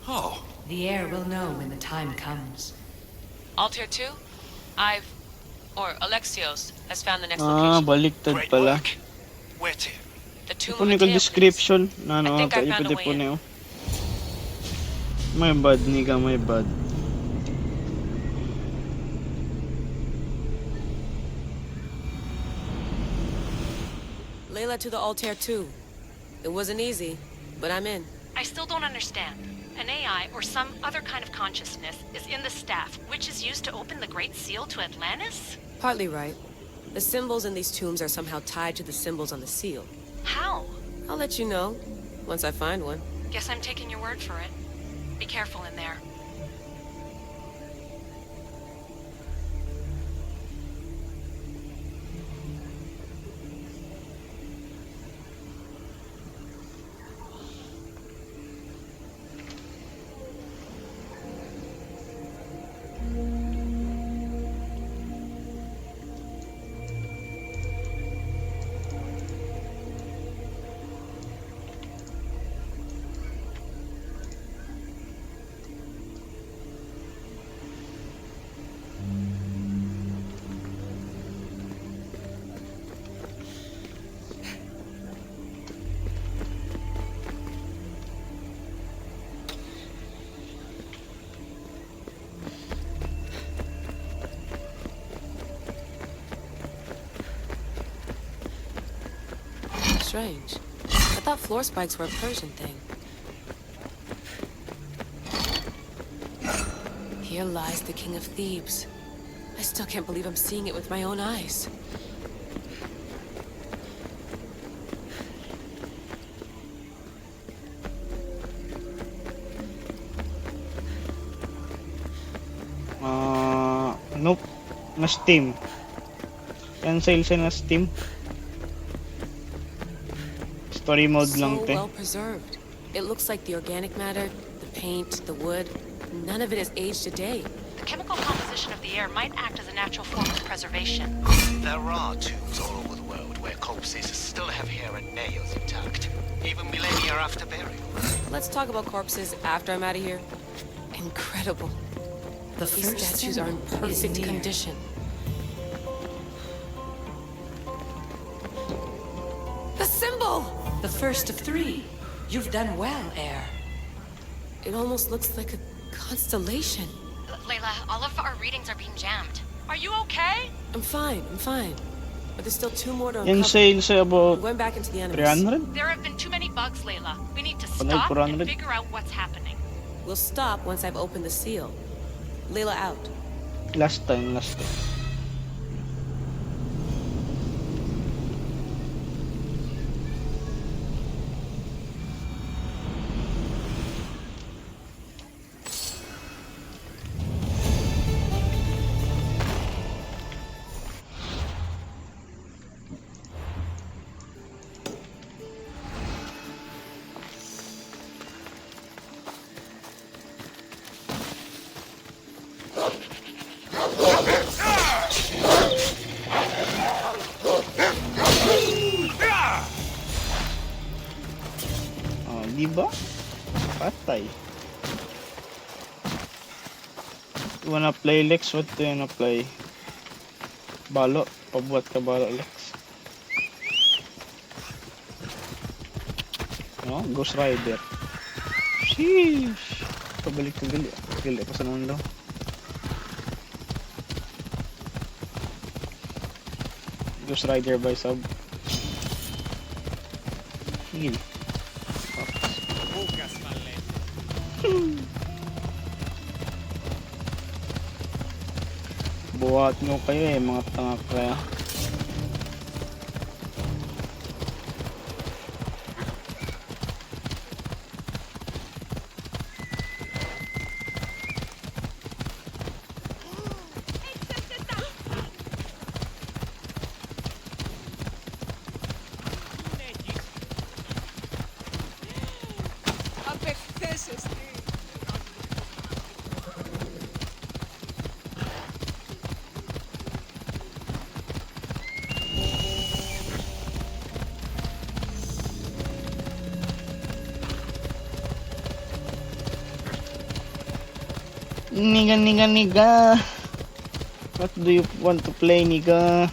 How? The Heir will know when the time comes. Altair 2? Alexios has found the next baliktad pala. Where to? The tomb Ito of ni description na ano I think I found a ipit way po in. niyo. My bad, nigga, my bad. Layla to the Altair 2. It wasn't easy, but I'm in. I still don't understand. An AI or some other kind of consciousness is in the staff, which is used to open the Great Seal to Atlantis? Partly right. The symbols in these tombs are somehow tied to the symbols on the seal. How? I'll let you know, once I find one. Guess I'm taking your word for it. Be careful in there. Strange. I thought floor spikes were a Persian thing. Here lies the King of Thebes. I still can't believe I'm seeing it with my own eyes. Nope. Na Steam. Cancel siya na Steam. Story mode lang So te. well preserved. It looks like the organic matter, the paint, the wood, none of it has aged a day. The chemical composition of the air might act as a natural form of preservation. There are tombs all over the world where corpses still have hair and nails intact, even millennia after burial. Let's talk about corpses after I'm out of here. Incredible. The These first statues are in symbol is perfect near. condition. The symbol! The first of three. You've done well, Heir. It almost looks like a constellation. Layla, all of our readings are being jammed. Are you okay? I'm fine. But there's still two more to Yan uncover. sale sa about I'm going back into the enemies. 300? There have been too many bugs, Layla. We need to Panay stop and 400. figure out what's happening. We'll stop once I've opened the seal. Layla out. Last time. Patay. You wanna play, Lex? What do you wanna play? Balo? Pabuhat ka balo, Lex? No? Ghost Rider. Sheesh! Pabalik ka gali. Gali pa sa nang daw. Ghost Rider by sub. Sige. Buhat nyo kayo mga tanga kaya. Niga. What do you want to play, niga?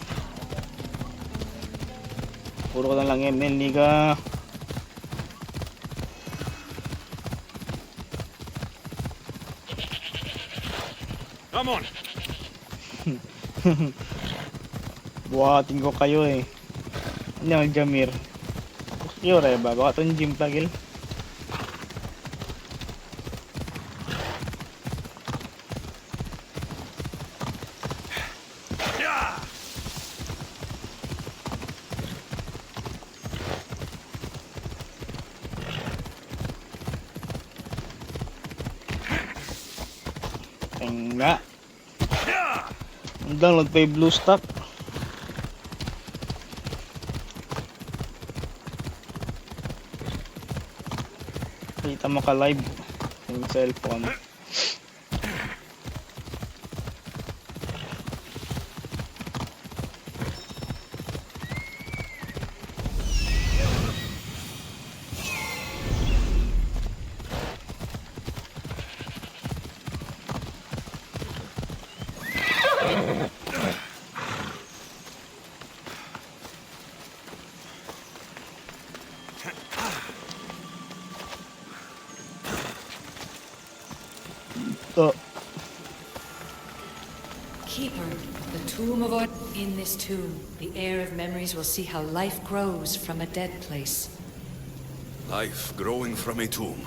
Puro ka na lang ML, niga. Come on. Buhatin ko kayo eh. Hindi mag-jamir. Yore ba? Baka itong gym plugin. Enggak. Download pa yung blue stack. Kita mo ka live yung cellphone. Keeper, the tomb of our... In this tomb, the heir of memories will see how life grows from a dead place. Life growing from a tomb.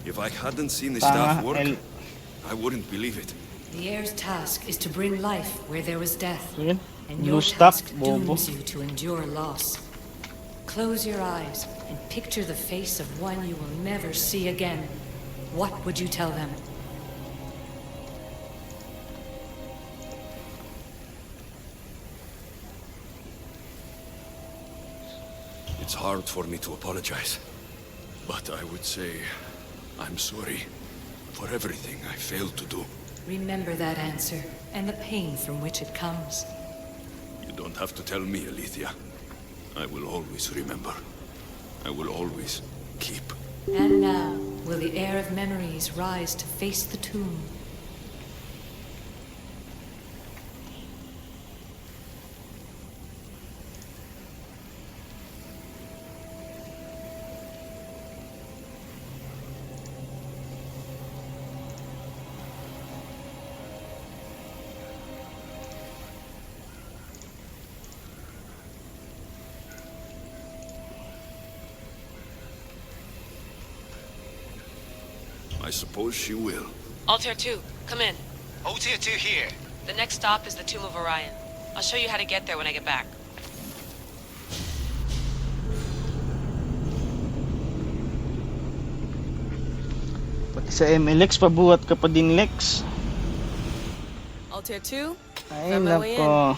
If I hadn't seen the staff work, I wouldn't believe it. The heir's task is to bring life where there was death. And Blue your stack, task bobo. dooms you to endure loss. Close your eyes and picture the face of one you will never see again. What would you tell them? It's hard for me to apologize, but I would say I'm sorry for everything I failed to do. Remember that answer, and the pain from which it comes. You don't have to tell me, Alethea. I will always remember. I will always keep. And now, will the heir of memories rise to face the tomb? I suppose she will. Altair 2, come in. Altair 2 here. The next stop is the Tomb of Orion. I'll show you how to get there when I get back. Pati sa MLX, pabuhat ka pa din, Lex. Altair 2? Ay, Found my way in. nako.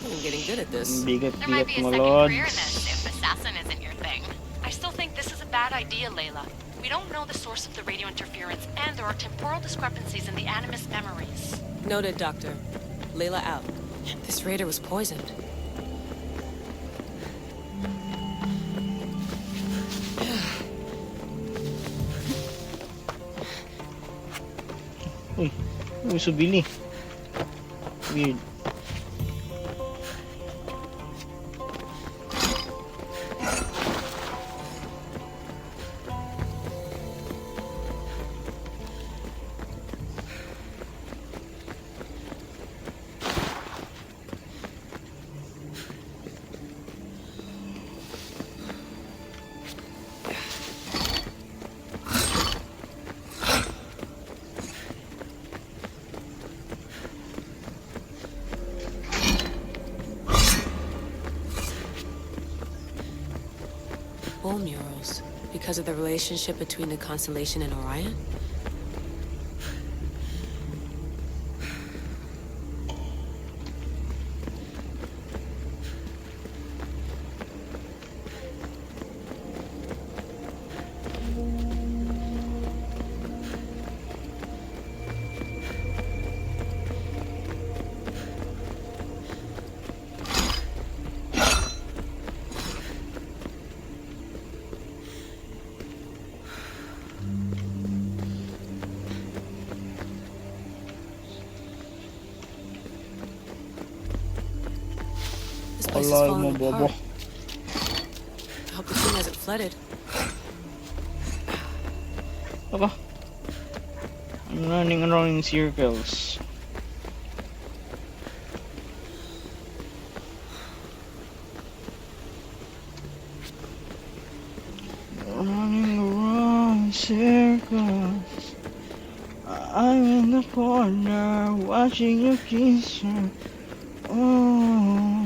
I'm getting good at this. There might be a Bigat-bigat mo, second Lord. career in this if assassin isn't your thing. I still think this is a bad idea, Layla. We don't know the source of the radio interference, and there are temporal discrepancies in the Animus memories. Noted, Doctor. Layla out. This raider was poisoned. Uy, subili. Weird. Bull murals. Because of the relationship between the constellation and Orion? This place is falling apart. I hope the tomb hasn't flooded. Aba. I'm running around in circles. Running around in circles. I'm in the corner watching you kiss her. Oh.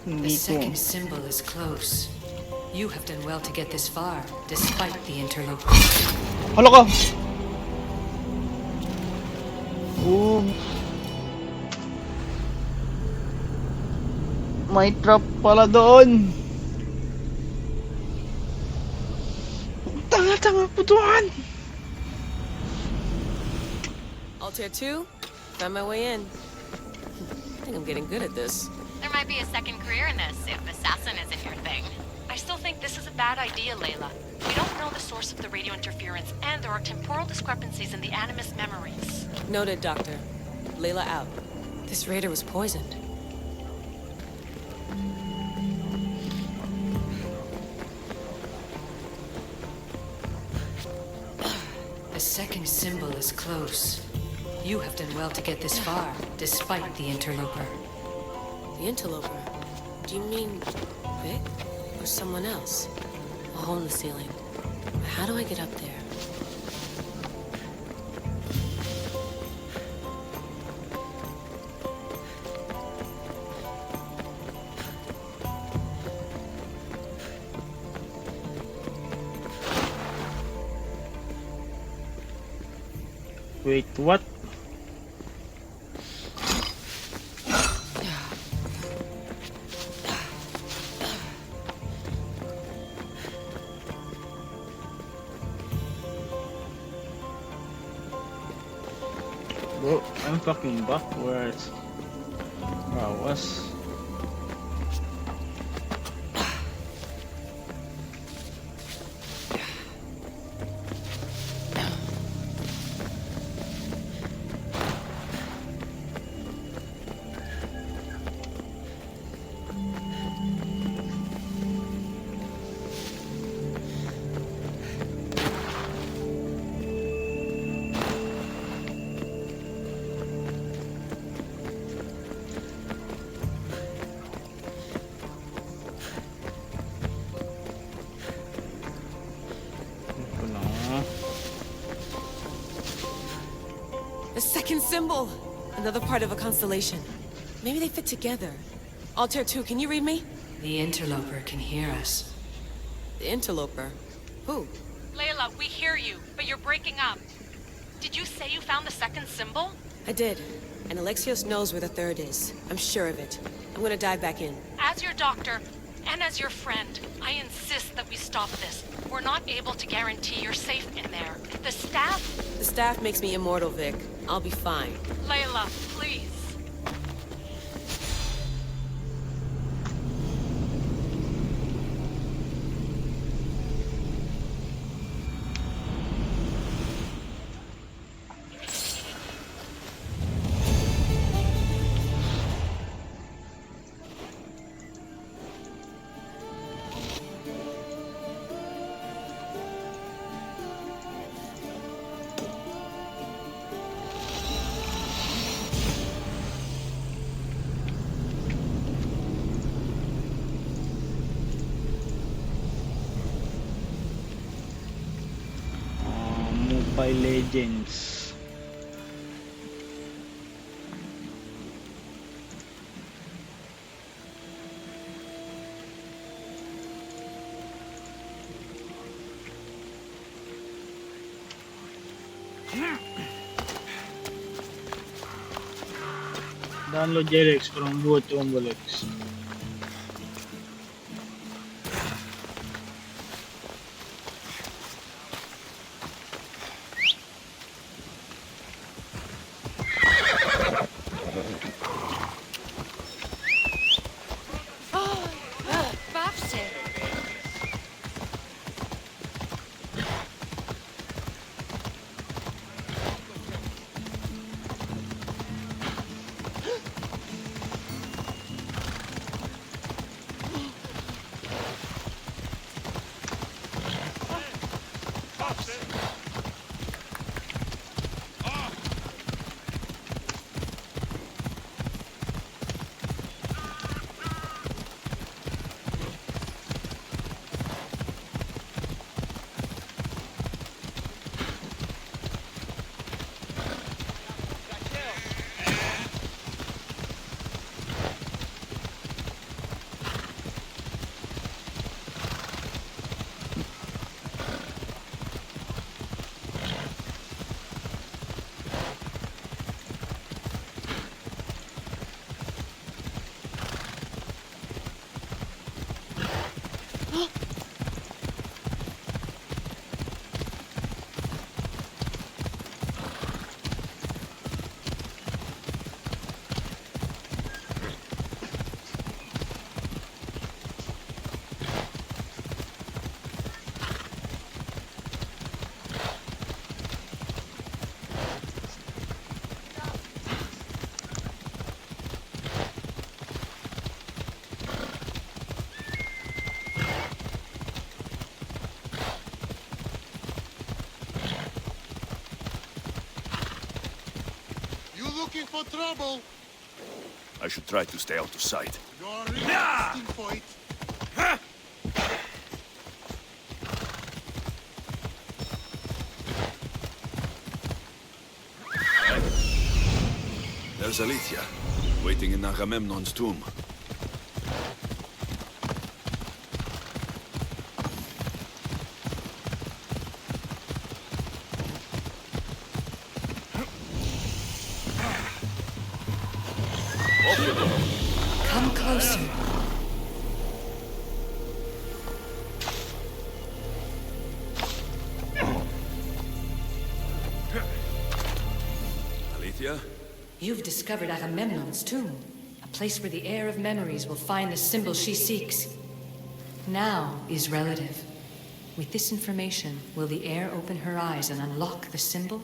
The second symbol is close. You have done well to get this far, despite the interloper. Hala ka! Oh. May trap pala doon! Tanga-tanga putuhan! Altair 2, found my way in. I think I'm getting good at this. There might be a second career in this if assassin isn't your thing. I still think this is a bad idea, Layla. We don't know the source of the radio interference, and there are temporal discrepancies in the Animus memories. Noted, Doctor. Layla out. This raider was poisoned. The second symbol is close. You have done well to get this far, despite the interloper. The interloper? Do you mean Vic? Or someone else? A hole in the ceiling. How do I get up there? Wait, what? Bro, I'm fucking backwards. Where I was. The second symbol! Another part of a constellation. Maybe they fit together. Altair 2, can you read me? The interloper can hear us. The interloper? Who? Layla, we hear you, but you're breaking up. Did you say you found the second symbol? I did. And Alexios knows where the third is. I'm sure of it. I'm gonna dive back in. As your doctor, And as your friend, I insist that we stop this. We're not able to guarantee you're safe in there. The staff... The staff makes me immortal, Vic. I'll be fine. Layla, please. Mobile Legends. Download JRX from boot to Ombolex. Looking for trouble? I should try to stay out of sight. You're really asking for it. There's Alethea, waiting in Agamemnon's tomb. Come closer. Alethea? You've discovered Agamemnon's tomb, a place where the heir of memories will find the symbol she seeks. Now is relative. With this information, will the heir open her eyes and unlock the symbol?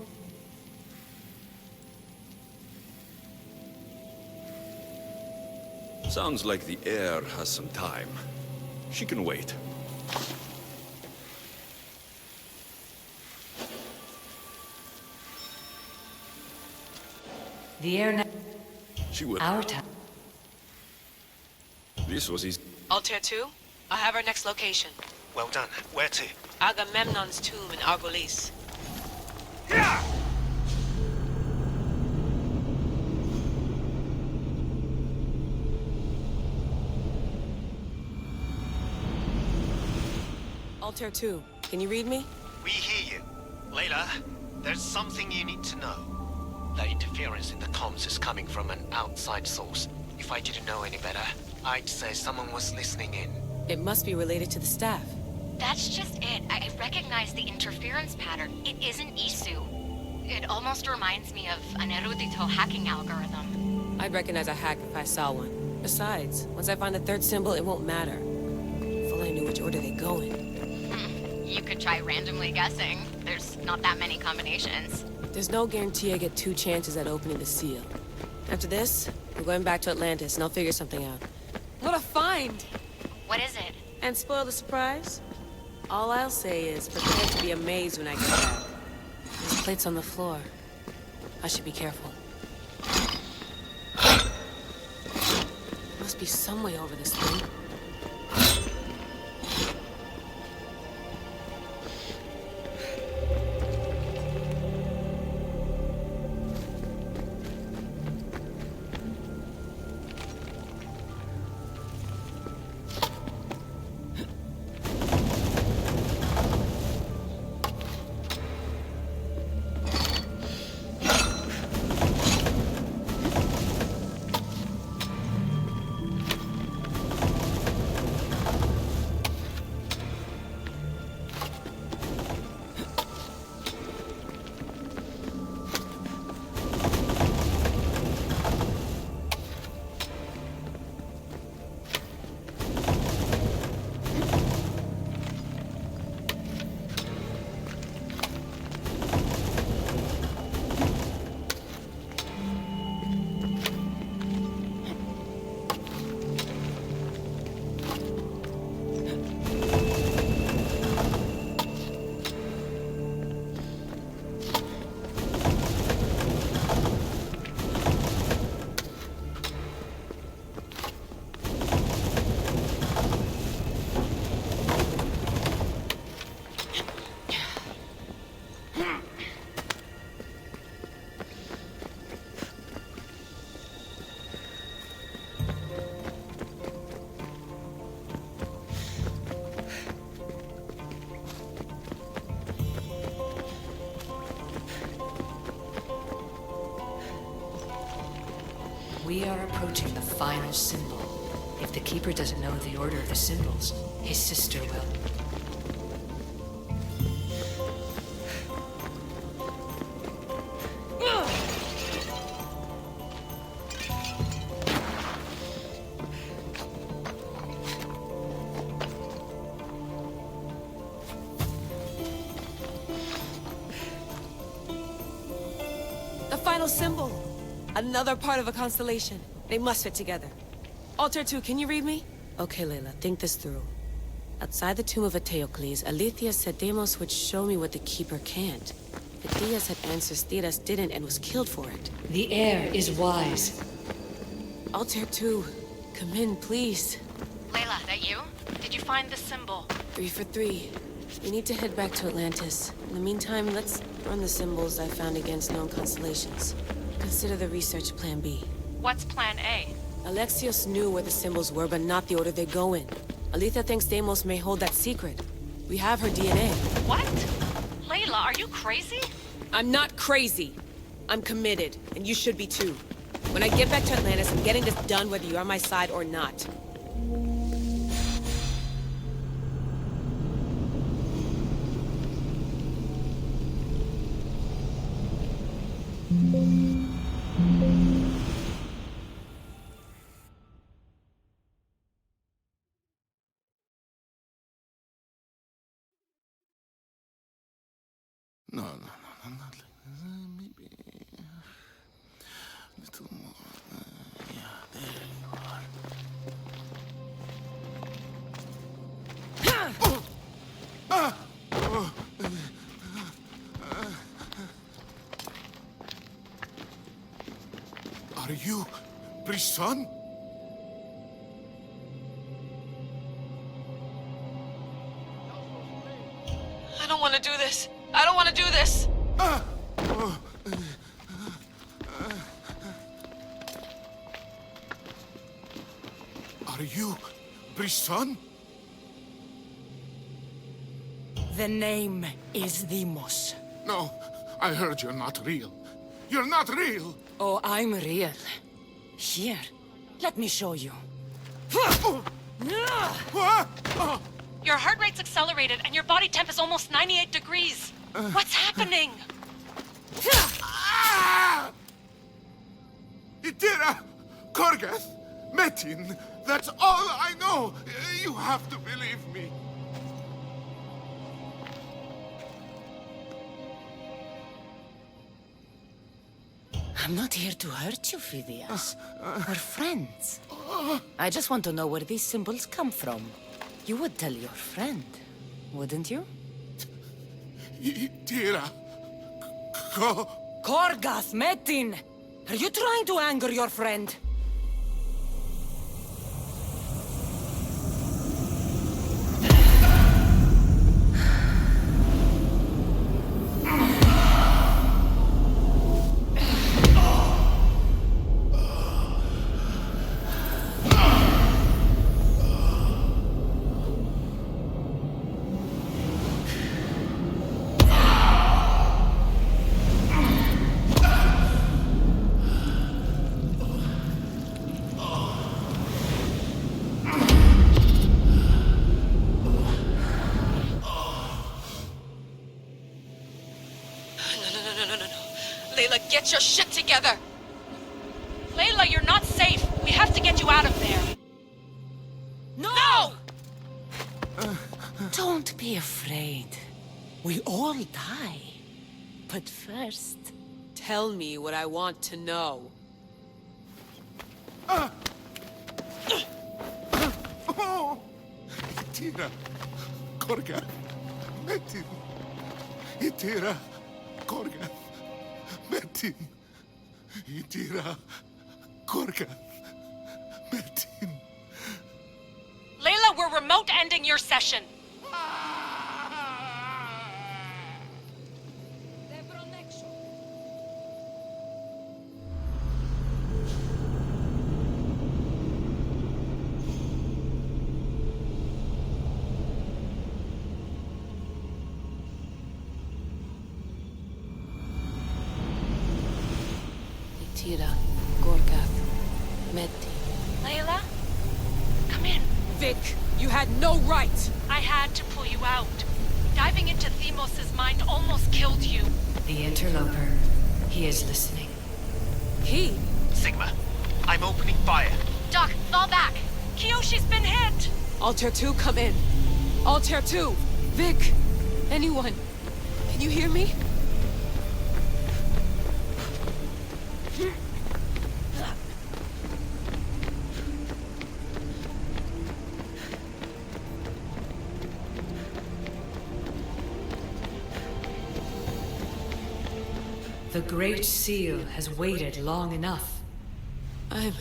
Sounds like the heir has some time. She can wait. The heir now... She will. Our time. This was his... Altair 2, I have our next location. Well done. Where to? Agamemnon's tomb in Argolis. Altair 2, can you read me? We hear you. Layla, there's something you need to know. The interference in the comms is coming from an outside source. If I didn't know any better, I'd say someone was listening in. It must be related to the staff. That's just it. I recognize the interference pattern. It isn't Isu. It almost reminds me of an erudito hacking algorithm. I'd recognize a hack if I saw one. Besides, once I find the third symbol, it won't matter. If only I knew which order they go in. You could try randomly guessing. There's not that many combinations. There's no guarantee I get 2 chances at opening the seal. After this, we're going back to Atlantis, and I'll figure something out. What a find! What is it? And spoil the surprise? All I'll say is, prepare to be amazed when I get back. There's plates on the floor. I should be careful. Must be some way over this thing. We are approaching the final symbol. If the Keeper doesn't know the order of the symbols, his sister will. The final symbol! Another part of a constellation. They must fit together. Altair 2, can you read me? Okay, Layla, think this through. Outside the tomb of Eteocles, Alethea said Deimos would show me what the Keeper can't. But Diaz had answers Theras didn't and was killed for it. The heir is wise. Altair 2, come in, please. Layla, that you? Did you find the symbol? 3 for 3. We need to head back to Atlantis. In the meantime, let's run the symbols I found against known constellations. Consider the research plan B. What's plan A? Alexios knew where the symbols were, but not the order they go in. Alethea thinks Deimos may hold that secret. We have her DNA. What? Layla, are you crazy? I'm not crazy. I'm committed, and you should be too. When I get back to Atlantis, I'm getting this done whether you're on my side or not. No, not like this. Maybe a little more. Yeah, there you are. Are you priest's son? I don't want to do this. I don't want to do this! Are you priest's son? The name is Deimos. No, I heard you're not real. You're not real! Oh, I'm real. Here, let me show you. Your heart rate's accelerated and your body temp is almost 98 degrees. What's happening? Itira! Korgath! Metin! That's all I know! You have to believe me. I'm not here to hurt you, Phidias. We're friends. I just want to know where these symbols come from. You would tell your friend, wouldn't you? Itira! Korgath, Metin! Are you trying to anger your friend? Layla, get your shit together! Layla, you're not safe. We have to get you out of there. No! Don't be afraid. We all die. But first... Tell me what I want to know. Itira! Korgath! Metin! Itira! Korgath! Metin! Itira! Korgath! Metin! Layla, we're remote ending your session. Itira, Korgath, Metin. Layla? Come in. Vic, you had no right! I had to pull you out. Diving into Themos' mind almost killed you. The interloper. He is listening. He? Sigma, I'm opening fire. Doc, fall back. Kiyoshi's been hit. Altair 2, come in. Altair 2! Vic! Anyone? Can you hear me? The Great Seal has waited long enough. I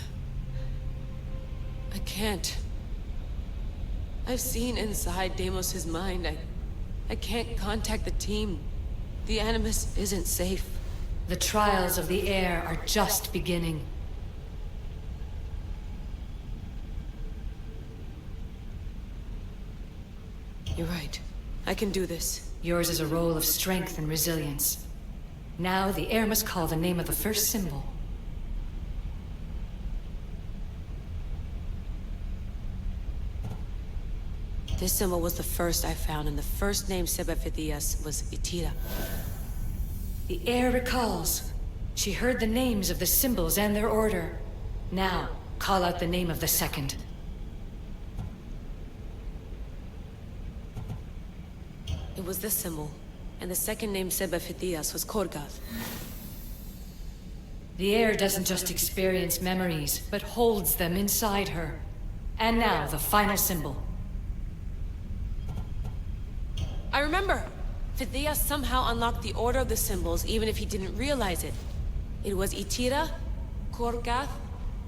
can't. I've seen inside Deimos' mind. I can't contact the team. The Animus isn't safe. The trials of the air are just beginning. You're right. I can do this. Yours is a role of strength and resilience. Now the air must call the name of the first symbol. This symbol was the first I found, and the first name Sebephidias was Itira. The air recalls. She heard the names of the symbols and their order. Now, call out the name of the second. It was this symbol, and the second name Sebephidias was Korgath. The air doesn't just experience memories, but holds them inside her. And now, the final symbol. I remember! Phidias somehow unlocked the order of the symbols, even if he didn't realize it. It was Itira, Korgath,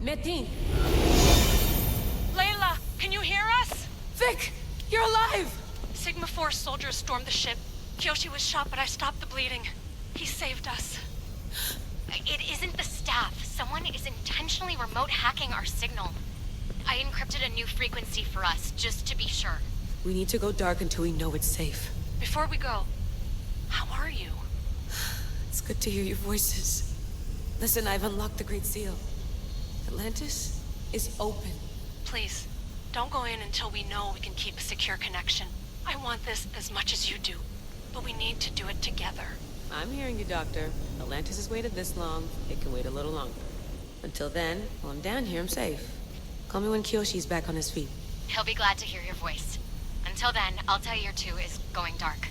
Metin. Layla, can you hear us? Vic! You're alive! Sigma 4 soldiers stormed the ship. Kyoshi was shot, but I stopped the bleeding. He saved us. It isn't the staff. Someone is intentionally remote hacking our signal. I encrypted a new frequency for us, just to be sure. We need to go dark until we know it's safe. Before we go, how are you? It's good to hear your voices. Listen, I've unlocked the Great Seal. Atlantis is open. Please, Don't go in until we know we can keep a secure connection. I want this as much as you do, but we need to do it together. I'm hearing you, Doctor. Atlantis has waited this long. It can wait a little longer. Until then, while I'm down here, I'm safe. Call me when Kyoshi's back on his feet. He'll be glad to hear your voice. Until then, Altair 2 is going dark.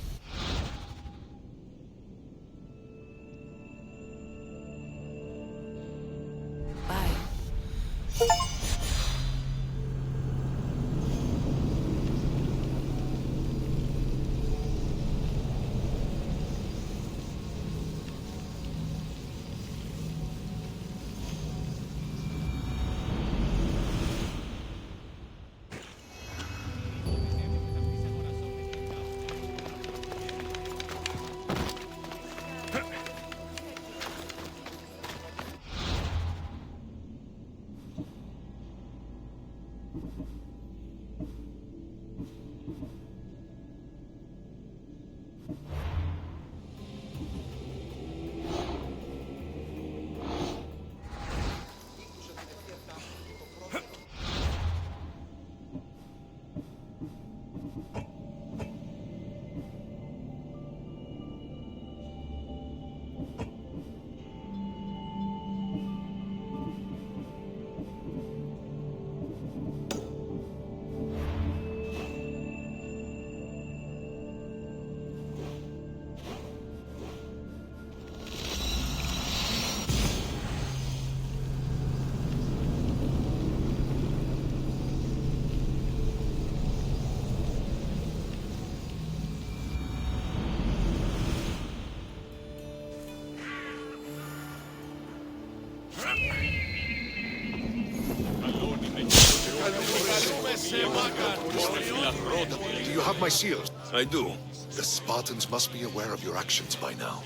Do you have my seals? I do. The Spartans must be aware of your actions by now.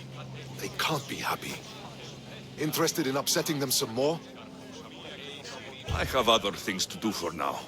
They can't be happy. Interested in upsetting them some more? I have other things to do for now.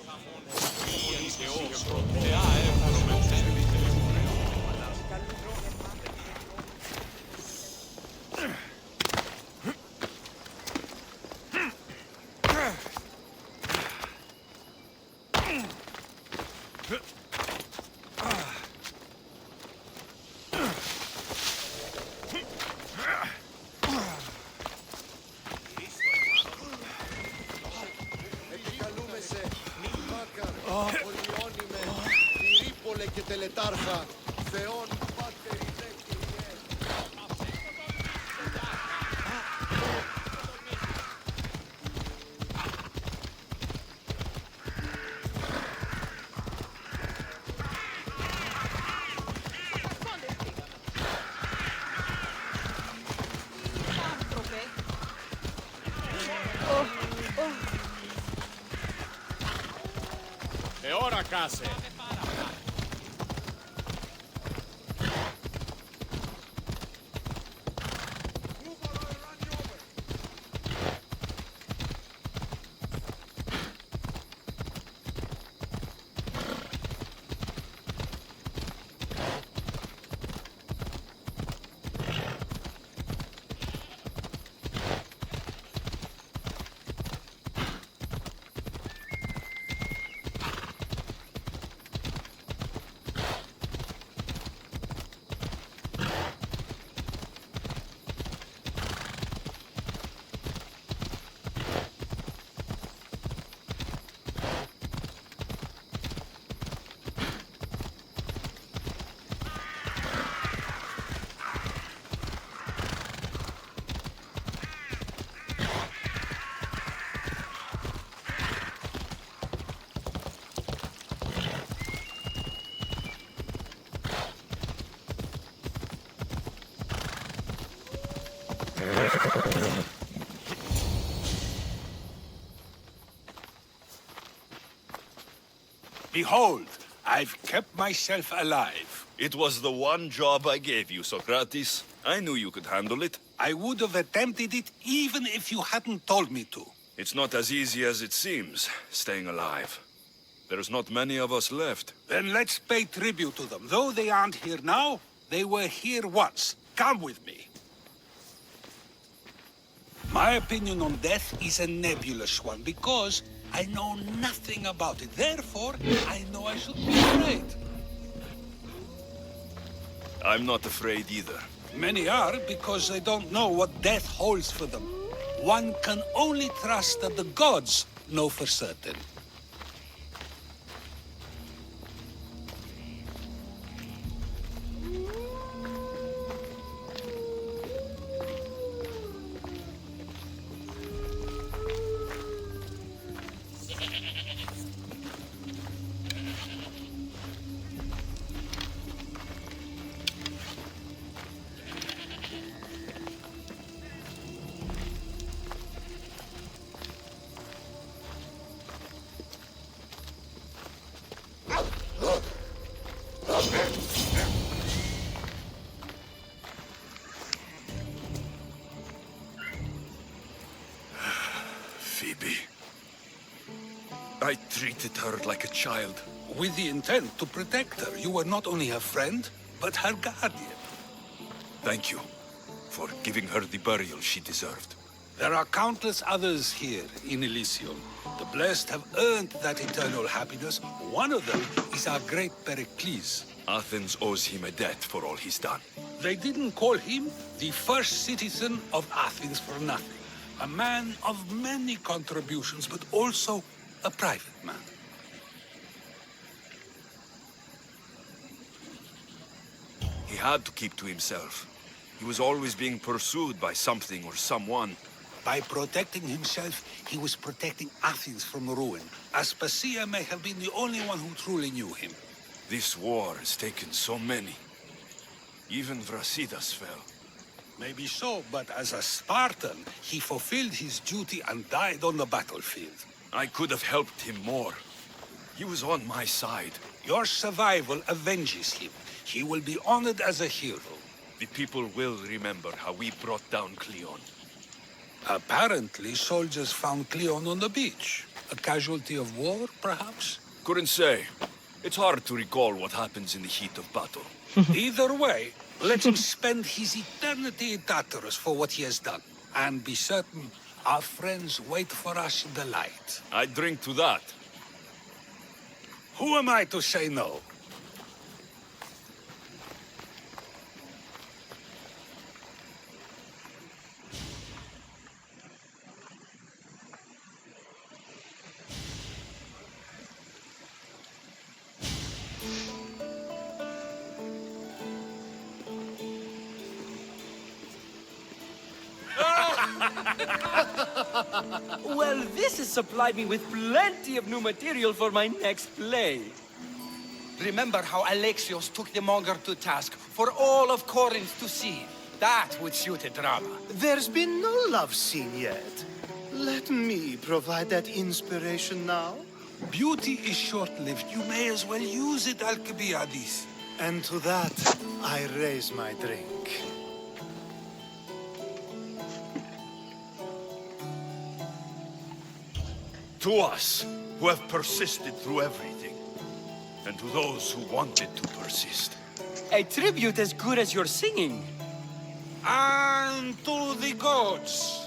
E ora case. Behold, I've kept myself alive. It was the one job I gave you, Socrates. I knew you could handle it. I would have attempted it even if you hadn't told me to. It's not as easy as it seems, staying alive. There's not many of us left. Then let's pay tribute to them. Though they aren't here now, they were here once. Come with me. My opinion on death is a nebulous one because I know nothing about it. Therefore, I know I should be afraid. I'm not afraid either. Many are because they don't know what death holds for them. One can only trust that the gods know for certain. Phoebe. I treated her like a child. With the intent to protect her, you were not only her friend, but her guardian. Thank you for giving her the burial she deserved. There are countless others here in Elysium. The blessed have earned that eternal happiness. One of them is our great Pericles. Athens owes him a debt for all he's done. They didn't call him the first citizen of Athens for nothing. A man of many contributions, but also a private man. He had to keep to himself. He was always being pursued by something or someone. By protecting himself, he was protecting Athens from ruin. Aspasia may have been the only one who truly knew him. This war has taken so many. Even Brasidas fell. Maybe so, but as a Spartan, he fulfilled his duty and died on the battlefield. I could have helped him more. He was on my side. Your survival avenges him. He will be honored as a hero. The people will remember how we brought down Cleon. Apparently, soldiers found Cleon on the beach. A casualty of war, perhaps? Couldn't say. It's hard to recall what happens in the heat of battle. Either way, let him spend his eternity in Tartarus for what he has done. And be certain, our friends wait for us in the light. I drink to that. Who am I to say no? Well, this has supplied me with plenty of new material for my next play. Remember how Alexios took the monger to task for all of Corinth to see? That would suit a drama. There's been no love scene yet. Let me provide that inspiration now. Beauty is short-lived. You may as well use it, Alcibiades. And to that, I raise my drink. To us, who have persisted through everything. And to those who wanted to persist. A tribute as good as your singing. And to the gods.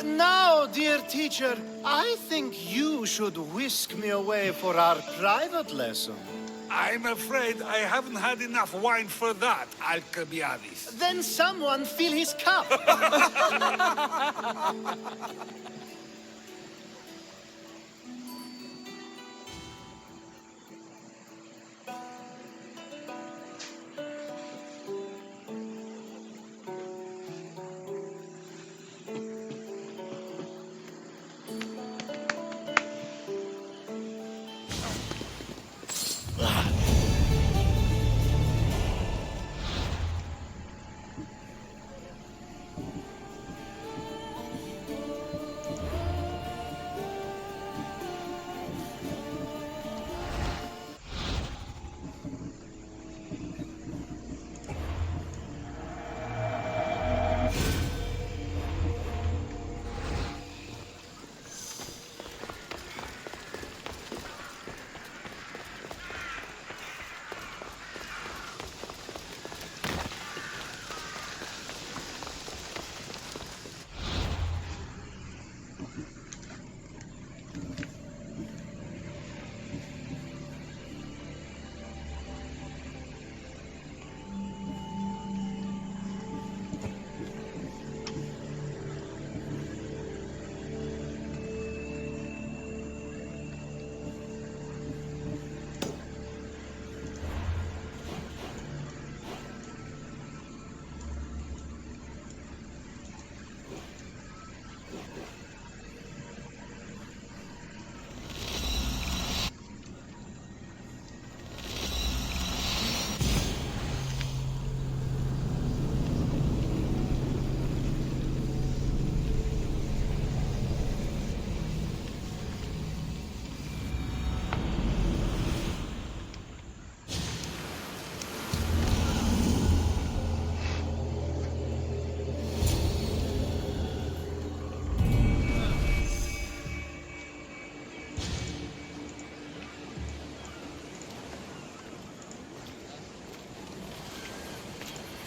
Now, dear teacher, I think you should whisk me away for our private lesson. I'm afraid I haven't had enough wine for that, Alcibiades. Then someone fill his cup.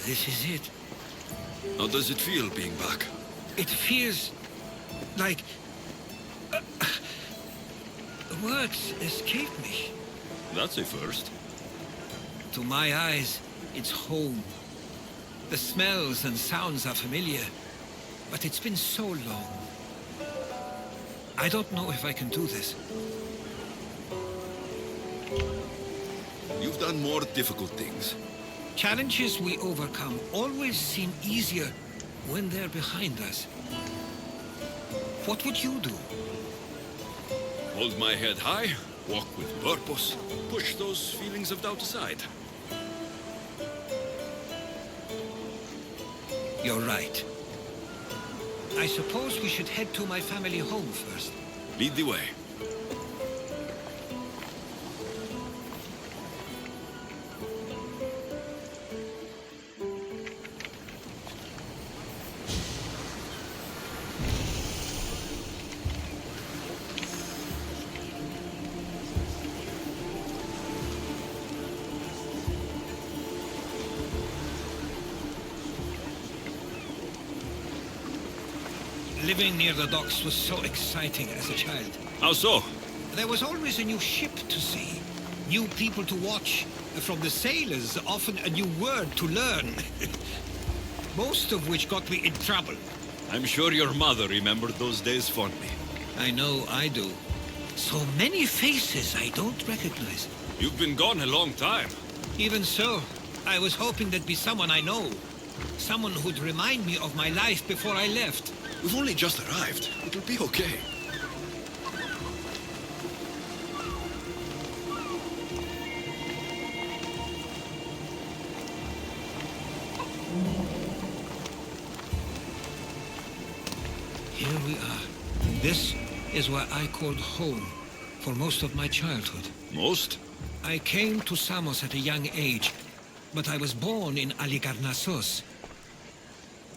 This is it. How does it feel being back? It feels like... words escape me. That's a first. To my eyes, it's home. The smells and sounds are familiar, but it's been so long. I don't know if I can do this. You've done more difficult things. Challenges we overcome always seem easier when they're behind us. What would you do? Hold my head high, walk with purpose, push those feelings of doubt aside. You're right. I suppose we should head to my family home first. Lead the way. Living near the docks was so exciting as a child. How so? There was always a new ship to see, new people to watch, from the sailors, often a new word to learn. Most of which got me in trouble. I'm sure your mother remembered those days fondly. I know I do. So many faces I don't recognize. You've been gone a long time. Even so, I was hoping there'd be someone I know. Someone who'd remind me of my life before I left. We've only just arrived. It'll be okay. Here we are. This is where I called home for most of my childhood. Most? I came to Samos at a young age, but I was born in Halikarnassos.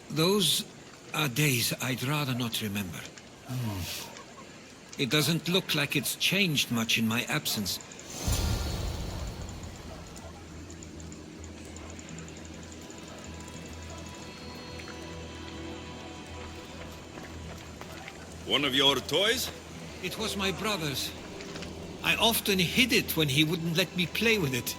Those are days I'd rather not remember. It doesn't look like it's changed much in my absence. One of your toys? It was my brother's. I often hid it when he wouldn't let me play with it.